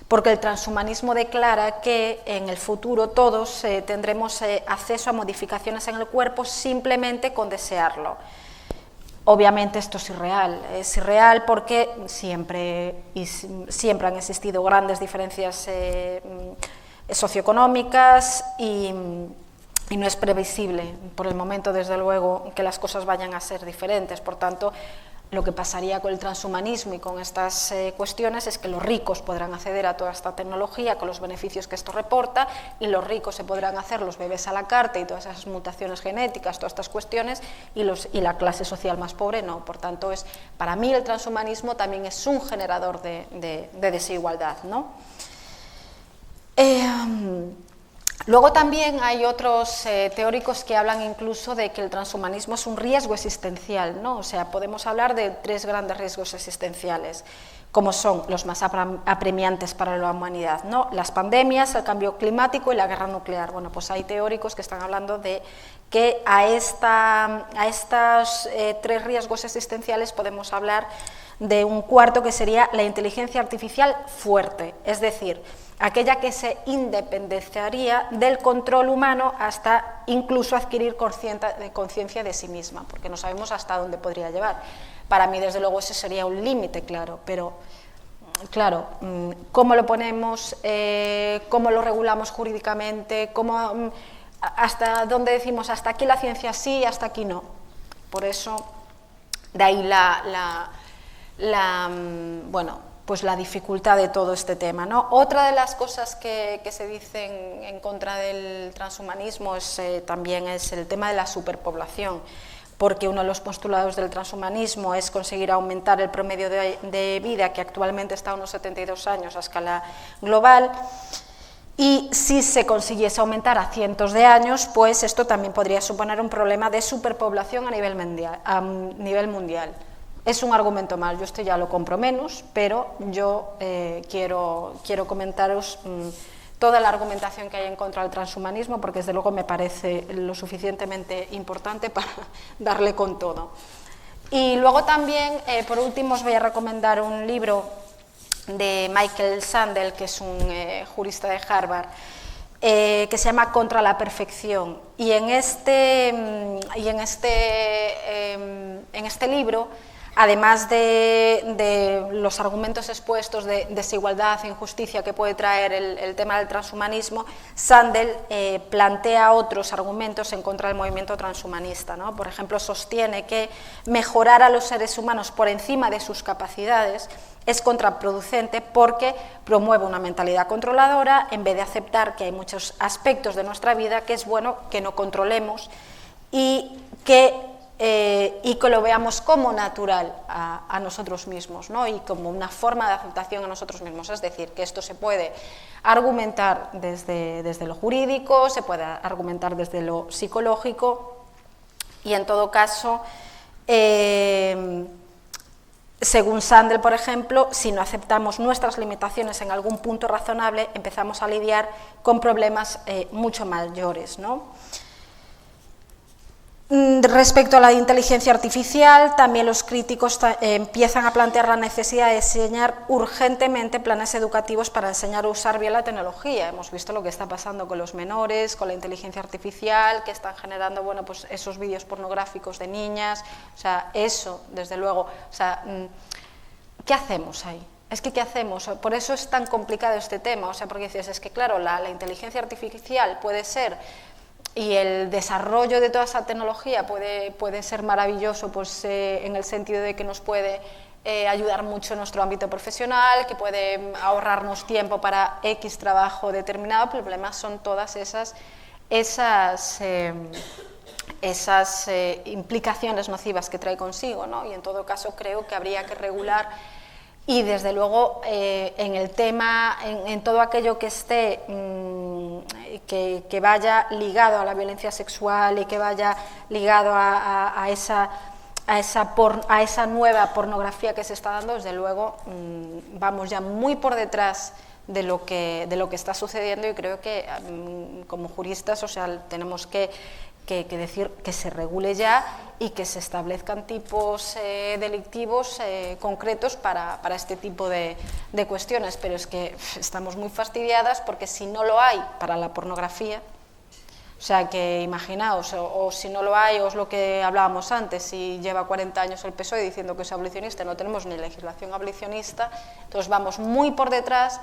Porque el transhumanismo declara que en el futuro todos tendremos acceso a modificaciones en el cuerpo simplemente con desearlo. Obviamente esto es irreal porque siempre han existido grandes diferencias socioeconómicas y no es previsible por el momento, desde luego, que las cosas vayan a ser diferentes. Por tanto, lo que pasaría con el transhumanismo y con estas cuestiones es que los ricos podrán acceder a toda esta tecnología con los beneficios que esto reporta, y los ricos se podrán hacer los bebés a la carta y todas esas mutaciones genéticas, todas estas cuestiones, y la clase social más pobre no. Por tanto, para mí el transhumanismo también es un generador de desigualdad, ¿no? Luego también hay otros teóricos que hablan incluso de que el transhumanismo es un riesgo existencial, ¿no? O sea, podemos hablar de 3 grandes riesgos existenciales, como son los más apremiantes para la humanidad, ¿no? Las pandemias, el cambio climático y la guerra nuclear. Bueno, pues hay teóricos que están hablando de que a estos 3 riesgos existenciales podemos hablar de un cuarto que sería la inteligencia artificial fuerte, es decir, aquella que se independizaría del control humano hasta incluso adquirir conciencia de sí misma, porque no sabemos hasta dónde podría llevar. Para mí, desde luego, ese sería un límite, claro, pero, claro, ¿cómo lo ponemos? ¿Cómo lo regulamos jurídicamente? ¿Hasta dónde decimos hasta aquí la ciencia sí y hasta aquí no? Por eso, de ahí pues la dificultad de todo este tema, ¿no? Otra de las cosas que se dicen en contra del transhumanismo también es el tema de la superpoblación, porque uno de los postulados del transhumanismo es conseguir aumentar el promedio de vida, que actualmente está a unos 72 años a escala global, y si se consiguiese aumentar a cientos de años, pues esto también podría suponer un problema de superpoblación a nivel mundial. Es un argumento más, yo esto ya lo compro menos, pero yo quiero comentaros toda la argumentación que hay en contra del transhumanismo, porque desde luego me parece lo suficientemente importante para darle con todo. Y luego también, por último, os voy a recomendar un libro de Michael Sandel, que es un jurista de Harvard, que se llama Contra la perfección. Y en este libro, además de los argumentos expuestos de desigualdad e injusticia que puede traer el tema del transhumanismo, Sandel plantea otros argumentos en contra del movimiento transhumanista, ¿no? Por ejemplo, sostiene que mejorar a los seres humanos por encima de sus capacidades es contraproducente porque promueve una mentalidad controladora en vez de aceptar que hay muchos aspectos de nuestra vida que es bueno que no controlemos y que lo veamos como natural a nosotros mismos, ¿no? Y como una forma de aceptación a nosotros mismos. Es decir, que esto se puede argumentar desde lo jurídico, se puede argumentar desde lo psicológico y, en todo caso, según Sandel, por ejemplo, si no aceptamos nuestras limitaciones en algún punto razonable, empezamos a lidiar con problemas mucho mayores, ¿no? Respecto a la inteligencia artificial, también los críticos empiezan a plantear la necesidad de diseñar urgentemente planes educativos para enseñar a usar bien la tecnología. Hemos visto lo que está pasando con los menores, con la inteligencia artificial, que están generando, bueno, pues esos vídeos pornográficos de niñas, o sea, eso, desde luego, o sea, ¿qué hacemos ahí? Es que, ¿qué hacemos? Por eso es tan complicado este tema, o sea, porque dices, es que claro, la inteligencia artificial puede ser, y el desarrollo de toda esa tecnología puede ser maravilloso, pues, en el sentido de que nos puede ayudar mucho en nuestro ámbito profesional, que puede ahorrarnos tiempo para X trabajo determinado, pero el problema son todas esas implicaciones nocivas que trae consigo, ¿no? Y en todo caso creo que habría que regular y, desde luego, en el tema, en todo aquello que esté, que vaya ligado a la violencia sexual y que vaya ligado a esa nueva pornografía que se está dando, desde luego vamos ya muy por detrás de lo que está sucediendo, y creo que como juristas, o sea, tenemos que decir que se regule ya y que se establezcan tipos delictivos concretos para este tipo de cuestiones, pero es que estamos muy fastidiadas porque si no lo hay para la pornografía, o sea, que imaginaos, o si no lo hay, o es lo que hablábamos antes, si lleva 40 años el PSOE diciendo que es abolicionista, no tenemos ni legislación abolicionista, entonces vamos muy por detrás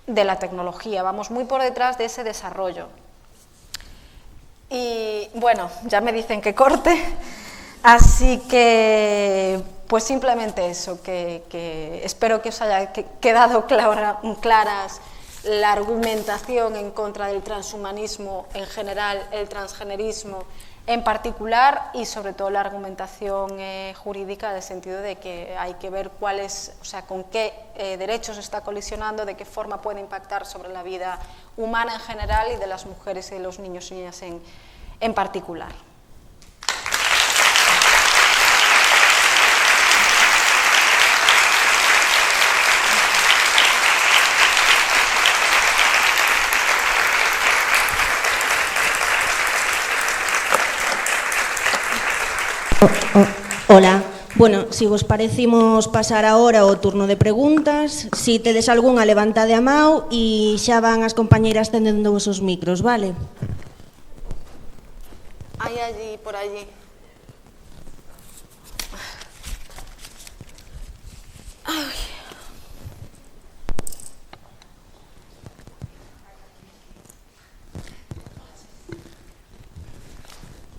de la tecnología, vamos muy por detrás de ese desarrollo. Y bueno, ya me dicen que corte, así que pues simplemente eso, que espero que os haya quedado claras la argumentación en contra del transhumanismo en general, el transgenerismo en particular, y sobre todo la argumentación jurídica, en el sentido de que hay que ver con qué derechos está colisionando, de qué forma puede impactar sobre la vida humana en general y de las mujeres y de los niños y niñas en particular. Hola, Bueno, si vos parecimos pasar agora o turno de preguntas, si tedes algunha, levantade a mão e xa van as compañeiras tendendo vos os micros, vale? Hai allí, por allí. Ay.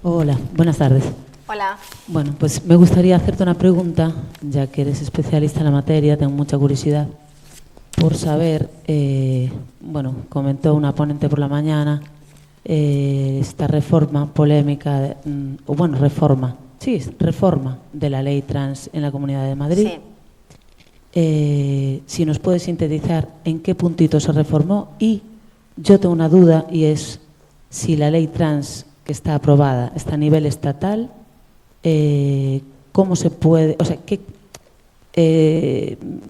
Hola, buenas tardes. Hola. Bueno, pues me gustaría hacerte una pregunta, ya que eres especialista en la materia, tengo mucha curiosidad por saber, bueno, comentó una ponente por la mañana esta reforma polémica, o bueno, reforma de la ley trans en la Comunidad de Madrid. Sí. Si nos puedes sintetizar en qué puntito se reformó, y yo tengo una duda, y es si la ley trans que está aprobada está a nivel estatal, ¿cómo se puede, o sea,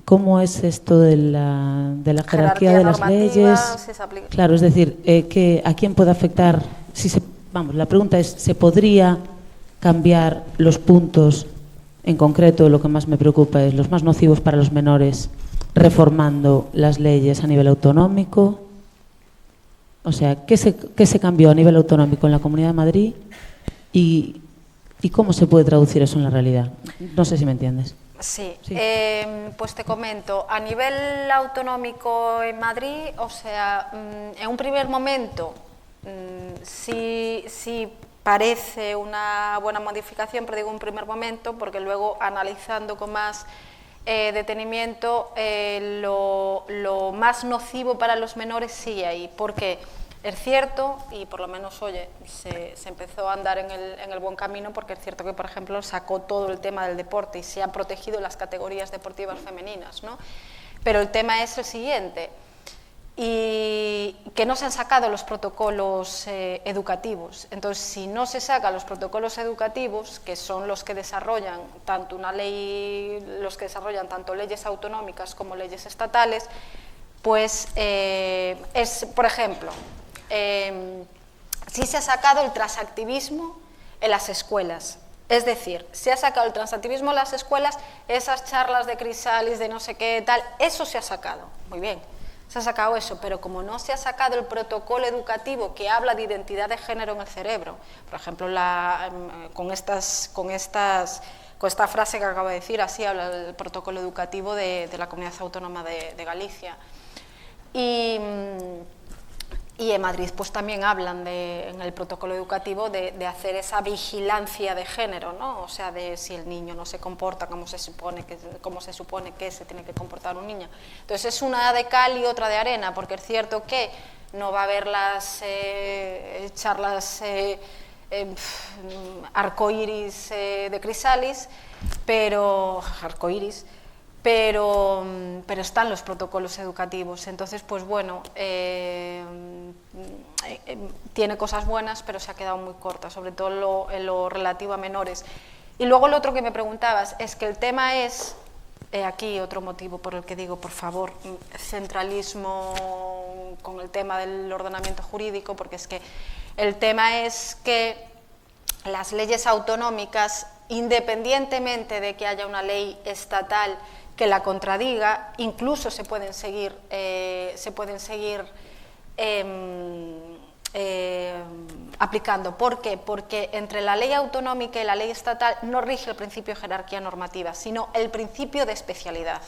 cómo es esto de la jerarquía de las leyes? Si se aplica. Claro, es decir, ¿a quién puede afectar? Vamos, la pregunta es, ¿se podría cambiar los puntos, en concreto lo que más me preocupa es los más nocivos para los menores, reformando las leyes a nivel autonómico? O sea, ¿qué se cambió a nivel autonómico en la Comunidad de Madrid y cómo se puede traducir eso en la realidad? No sé si me entiendes. Sí. Pues te comento, a nivel autonómico en Madrid, o sea, en un primer momento sí parece una buena modificación, pero digo un primer momento porque luego analizando con más detenimiento lo más nocivo para los menores sigue ahí, porque es cierto, y por lo menos, oye, se empezó a andar en el buen camino, porque es cierto que, por ejemplo, sacó todo el tema del deporte y se han protegido las categorías deportivas femeninas, ¿no? Pero el tema es el siguiente, y que no se han sacado los protocolos educativos. Entonces, si no se sacan los protocolos educativos, que son los que desarrollan tanto una ley, los que desarrollan tanto leyes autonómicas como leyes estatales, pues por ejemplo, sí se ha sacado el transactivismo en las escuelas. Es decir, se ha sacado el transactivismo en las escuelas, esas charlas de Crisalis, de no sé qué tal, eso se ha sacado, muy bien, se ha sacado eso, pero como no se ha sacado el protocolo educativo que habla de identidad de género en el cerebro, por ejemplo, con esta frase que acabo de decir, así habla el protocolo educativo de la Comunidad Autónoma de Galicia. Y en Madrid pues también hablan en el protocolo educativo de hacer esa vigilancia de género, ¿no? O sea, de si el niño no se comporta como se supone que se tiene que comportar un niño. Entonces es una de cal y otra de arena, porque es cierto que no va a haber las charlas arcoíris de Crisalis, pero están los protocolos educativos. Entonces, pues bueno, tiene cosas buenas, pero se ha quedado muy corta, sobre todo en lo relativo a menores. Y luego lo otro que me preguntabas es que el tema es, aquí otro motivo por el que digo, por favor, centralismo con el tema del ordenamiento jurídico, porque es que el tema es que las leyes autonómicas, independientemente de que haya una ley estatal que la contradiga, incluso se pueden seguir aplicando. ¿Por qué? Porque entre la ley autonómica y la ley estatal no rige el principio de jerarquía normativa, sino el principio de especialidad.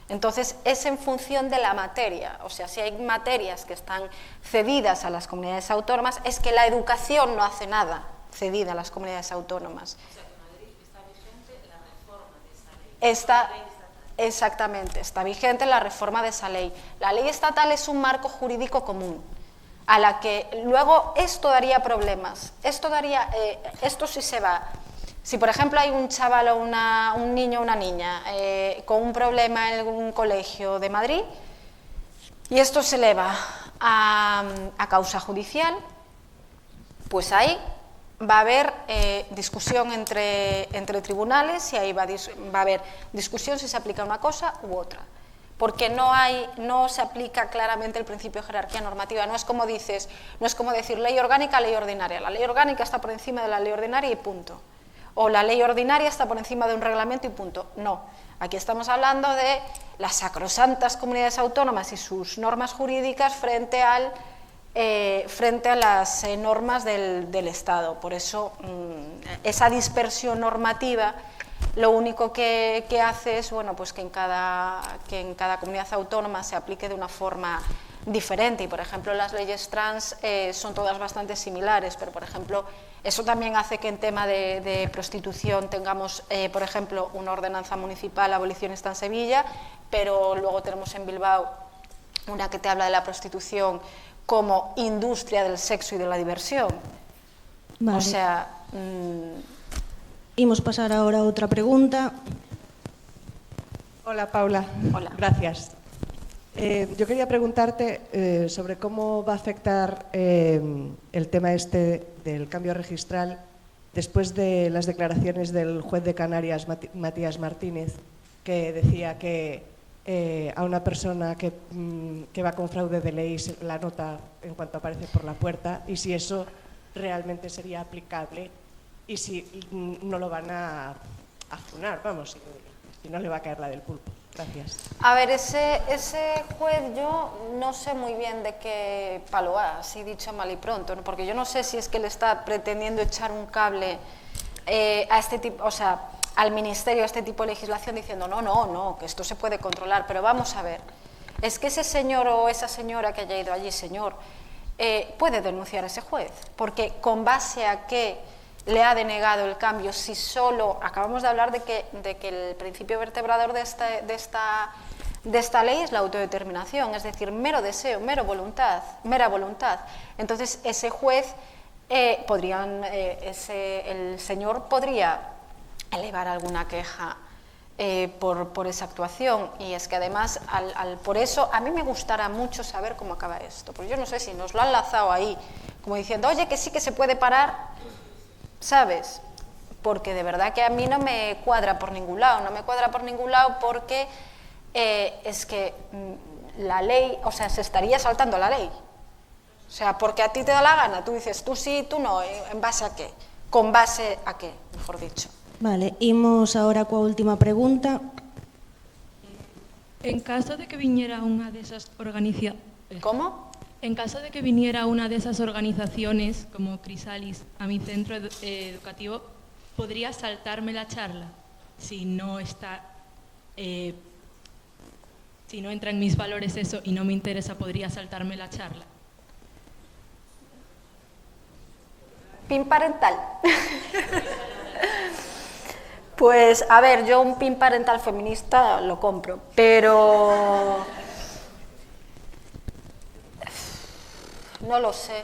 Entonces, es en función de la materia. O sea, si hay materias que están cedidas a las comunidades autónomas, es que la educación no hace nada cedida a las comunidades autónomas. O sea, que en Madrid está vigente la reforma de esa ley. Exactamente, está vigente la reforma de esa ley. La ley estatal es un marco jurídico común, a la que luego esto daría problemas. Esto sí se va. Si, por ejemplo, hay un chaval o un niño o una niña con un problema en un colegio de Madrid y esto se eleva a causa judicial, pues ahí va a haber discusión entre tribunales y ahí va a haber discusión si se aplica una cosa u otra, porque no se aplica claramente el principio de jerarquía normativa. No es como decir ley orgánica, ley ordinaria. La ley orgánica está por encima de la ley ordinaria y punto. o la ley ordinaria está por encima de un reglamento y punto. No, aquí estamos hablando de las sacrosantas comunidades autónomas y sus normas jurídicas frente a las normas del Estado. Por eso, esa dispersión normativa lo único que hace es, bueno, pues que en cada comunidad autónoma se aplique de una forma diferente. Y, por ejemplo, las leyes trans son todas bastante similares, pero, por ejemplo, eso también hace que en tema de prostitución tengamos, por ejemplo, una ordenanza municipal abolicionista en Sevilla, pero luego tenemos en Bilbao una que te habla de la prostitución como industria del sexo y de la diversión. Vale. O sea... Imos pasar ahora a outra pregunta. Hola, Paula. Hola. Gracias. Yo quería preguntarte sobre cómo va a afectar el tema este del cambio registral después de las declaraciones del juez de Canarias, Matías Martínez, que decía que a una persona que va con fraude de ley se la nota en cuanto aparece por la puerta, y si eso realmente sería aplicable y si no lo van a funar, vamos, si no le va a caer la del pulpo. Gracias. A ver, ese juez yo no sé muy bien de qué palo ha, así dicho mal y pronto, ¿no? Porque yo no sé si es que le está pretendiendo echar un cable a este tipo, o sea, al Ministerio, a este tipo de legislación, diciendo no, que esto se puede controlar, pero vamos a ver, es que ese señor o esa señora que haya ido allí, señor, puede denunciar a ese juez, porque con base a qué le ha denegado el cambio, si solo, acabamos de hablar de que el principio vertebrador de esta ley es la autodeterminación, es decir, mero deseo, mera voluntad. Entonces, ese juez, el señor podría elevar alguna queja por esa actuación, y es que además, por eso, a mí me gustará mucho saber cómo acaba esto, porque yo no sé si nos lo han lanzado ahí, como diciendo, oye, que sí que se puede parar, ¿sabes? Porque de verdad que a mí no me cuadra por ningún lado, porque es que la ley, o sea, se estaría saltando la ley. O sea, porque a ti te da la gana, tú dices tú sí, tú no, ¿en base a qué? ¿Con base a qué, mejor dicho? Vale, imos ahora coa última pregunta. En caso de que viniera una de esas organizaciones... ¿Cómo? En caso de que viniera una de esas organizaciones, como Crisalis, a mi centro educativo, ¿podría saltarme la charla? Si no entra en mis valores eso y no me interesa, ¿podría saltarme la charla? PIN parental. Pues, a ver, yo un PIN parental feminista lo compro, pero... No lo sé,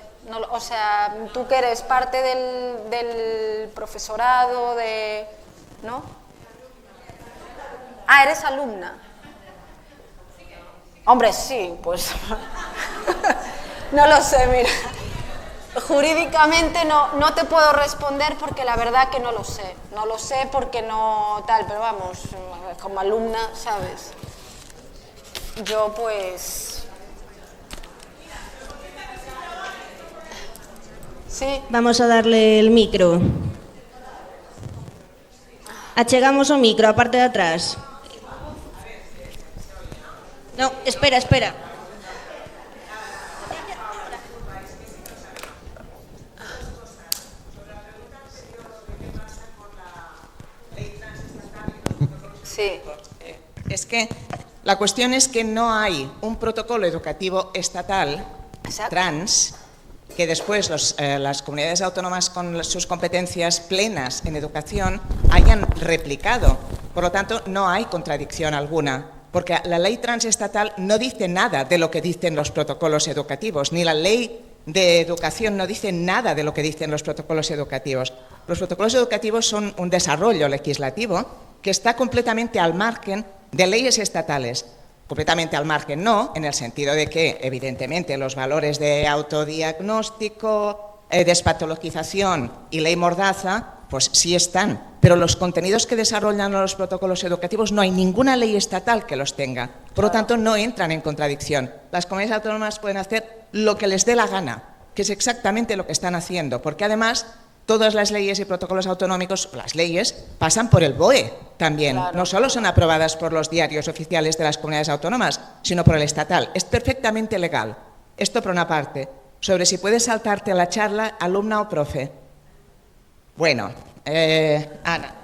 o sea, tú que eres parte del profesorado, ¿no? Ah, eres alumna. Hombre, sí, pues... No lo sé, mira. Jurídicamente no te puedo responder porque la verdad que no lo sé. No lo sé porque no tal, pero vamos, como alumna, ¿sabes? Yo pues... Sí. Vamos a darle el micro. Achegamos o micro, a parte de atrás. No, espera. Sí. Es que la cuestión es que no hay un protocolo educativo estatal trans que después las comunidades autónomas con sus competencias plenas en educación hayan replicado. Por lo tanto, no hay contradicción alguna, porque la ley transestatal no dice nada de lo que dicen los protocolos educativos, ni la ley de educación no dice nada de lo que dicen los protocolos educativos. Los protocolos educativos son un desarrollo legislativo que está completamente al margen de leyes estatales. Completamente al margen no, en el sentido de que, evidentemente, los valores de autodiagnóstico, despatologización y ley mordaza, pues sí están, pero los contenidos que desarrollan los protocolos educativos no hay ninguna ley estatal que los tenga. Por lo tanto, no entran en contradicción. Las comunidades autónomas pueden hacer lo que les dé la gana, que es exactamente lo que están haciendo, porque además todas las leyes y protocolos autonómicos, las leyes, pasan por el BOE también. Claro. No solo son aprobadas por los diarios oficiales de las comunidades autónomas, sino por el estatal. Es perfectamente legal. Esto por una parte. Sobre si puedes saltarte a la charla, alumna o profe. Bueno, Ana.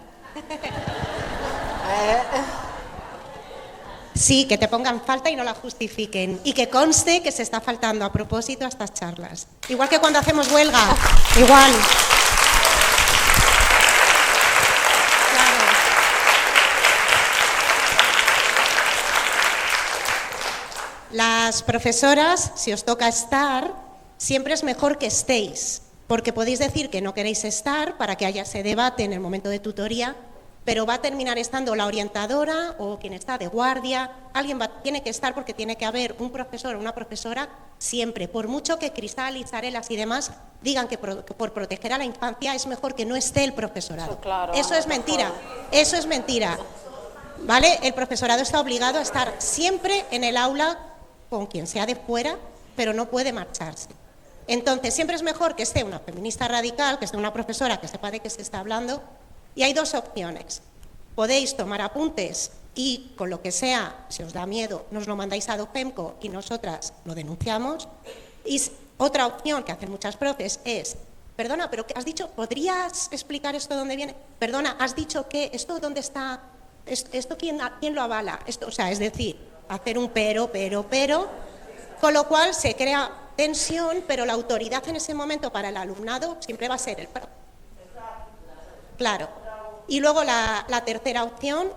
Sí, que te pongan falta y no la justifiquen. Y que conste que se está faltando a propósito a estas charlas. Igual que cuando hacemos huelga. Igual. Claro. Las profesoras, si os toca estar, siempre es mejor que estéis. Porque podéis decir que no queréis estar para que haya ese debate en el momento de tutoría, pero va a terminar estando la orientadora o quien está de guardia. Alguien tiene que estar porque tiene que haber un profesor o una profesora siempre. Por mucho que Crisalis, Arelas y demás digan que por proteger a la infancia es mejor que no esté el profesorado. Claro, eso es mentira, eso es mentira. ¿Vale? El profesorado está obligado a estar siempre en el aula con quien sea de fuera, pero no puede marcharse. Entonces, siempre es mejor que esté una feminista radical, que esté una profesora que sepa de qué se está hablando. Y hay dos opciones. Podéis tomar apuntes y, con lo que sea, si os da miedo, nos lo mandáis a Dofemco y nosotras lo denunciamos. Y otra opción que hacen muchas profes es, perdona, pero ¿qué has dicho? ¿Podrías explicar esto dónde viene? Perdona, has dicho que esto dónde está, esto quién lo avala. Esto, o sea, es decir, hacer un pero, con lo cual se crea tensión, pero la autoridad en ese momento para el alumnado siempre va a ser el profe. Claro. Y luego la tercera opción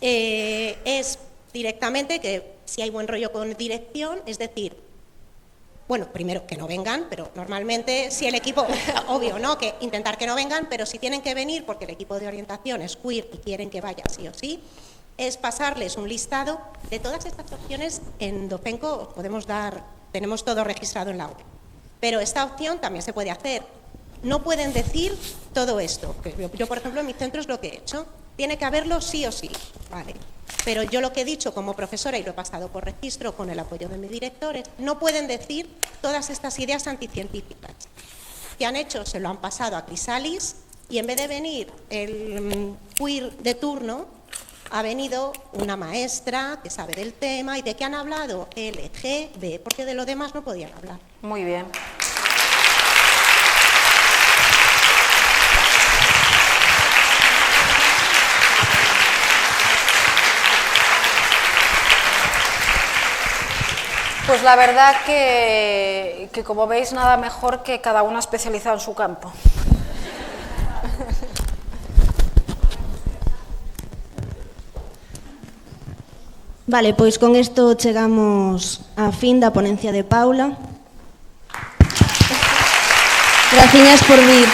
es directamente que si hay buen rollo con dirección, es decir, bueno, primero que no vengan, pero normalmente si el equipo, obvio, ¿no? Que intentar que no vengan, pero si tienen que venir porque el equipo de orientación es queer y quieren que vaya sí o sí, es pasarles un listado de todas estas opciones. En Dofemco podemos dar, tenemos todo registrado en la web, pero esta opción también se puede hacer. No pueden decir todo esto. Yo, por ejemplo, en mi centro es lo que he hecho. Tiene que haberlo sí o sí, ¿vale? Pero yo lo que he dicho como profesora, y lo he pasado por registro con el apoyo de mis directores, no pueden decir todas estas ideas anticientíficas. ¿Qué han hecho? Se lo han pasado a Crisalis y en vez de venir el queer de turno, ha venido una maestra que sabe del tema. ¿Y de qué han hablado? LGB, porque de lo demás no podían hablar. Muy bien. Pues la verdad que como veis, nada mejor que cada una especializada en su campo. Vale, pois con isto chegamos á fin da ponencia de Paula. Graciñas por vir.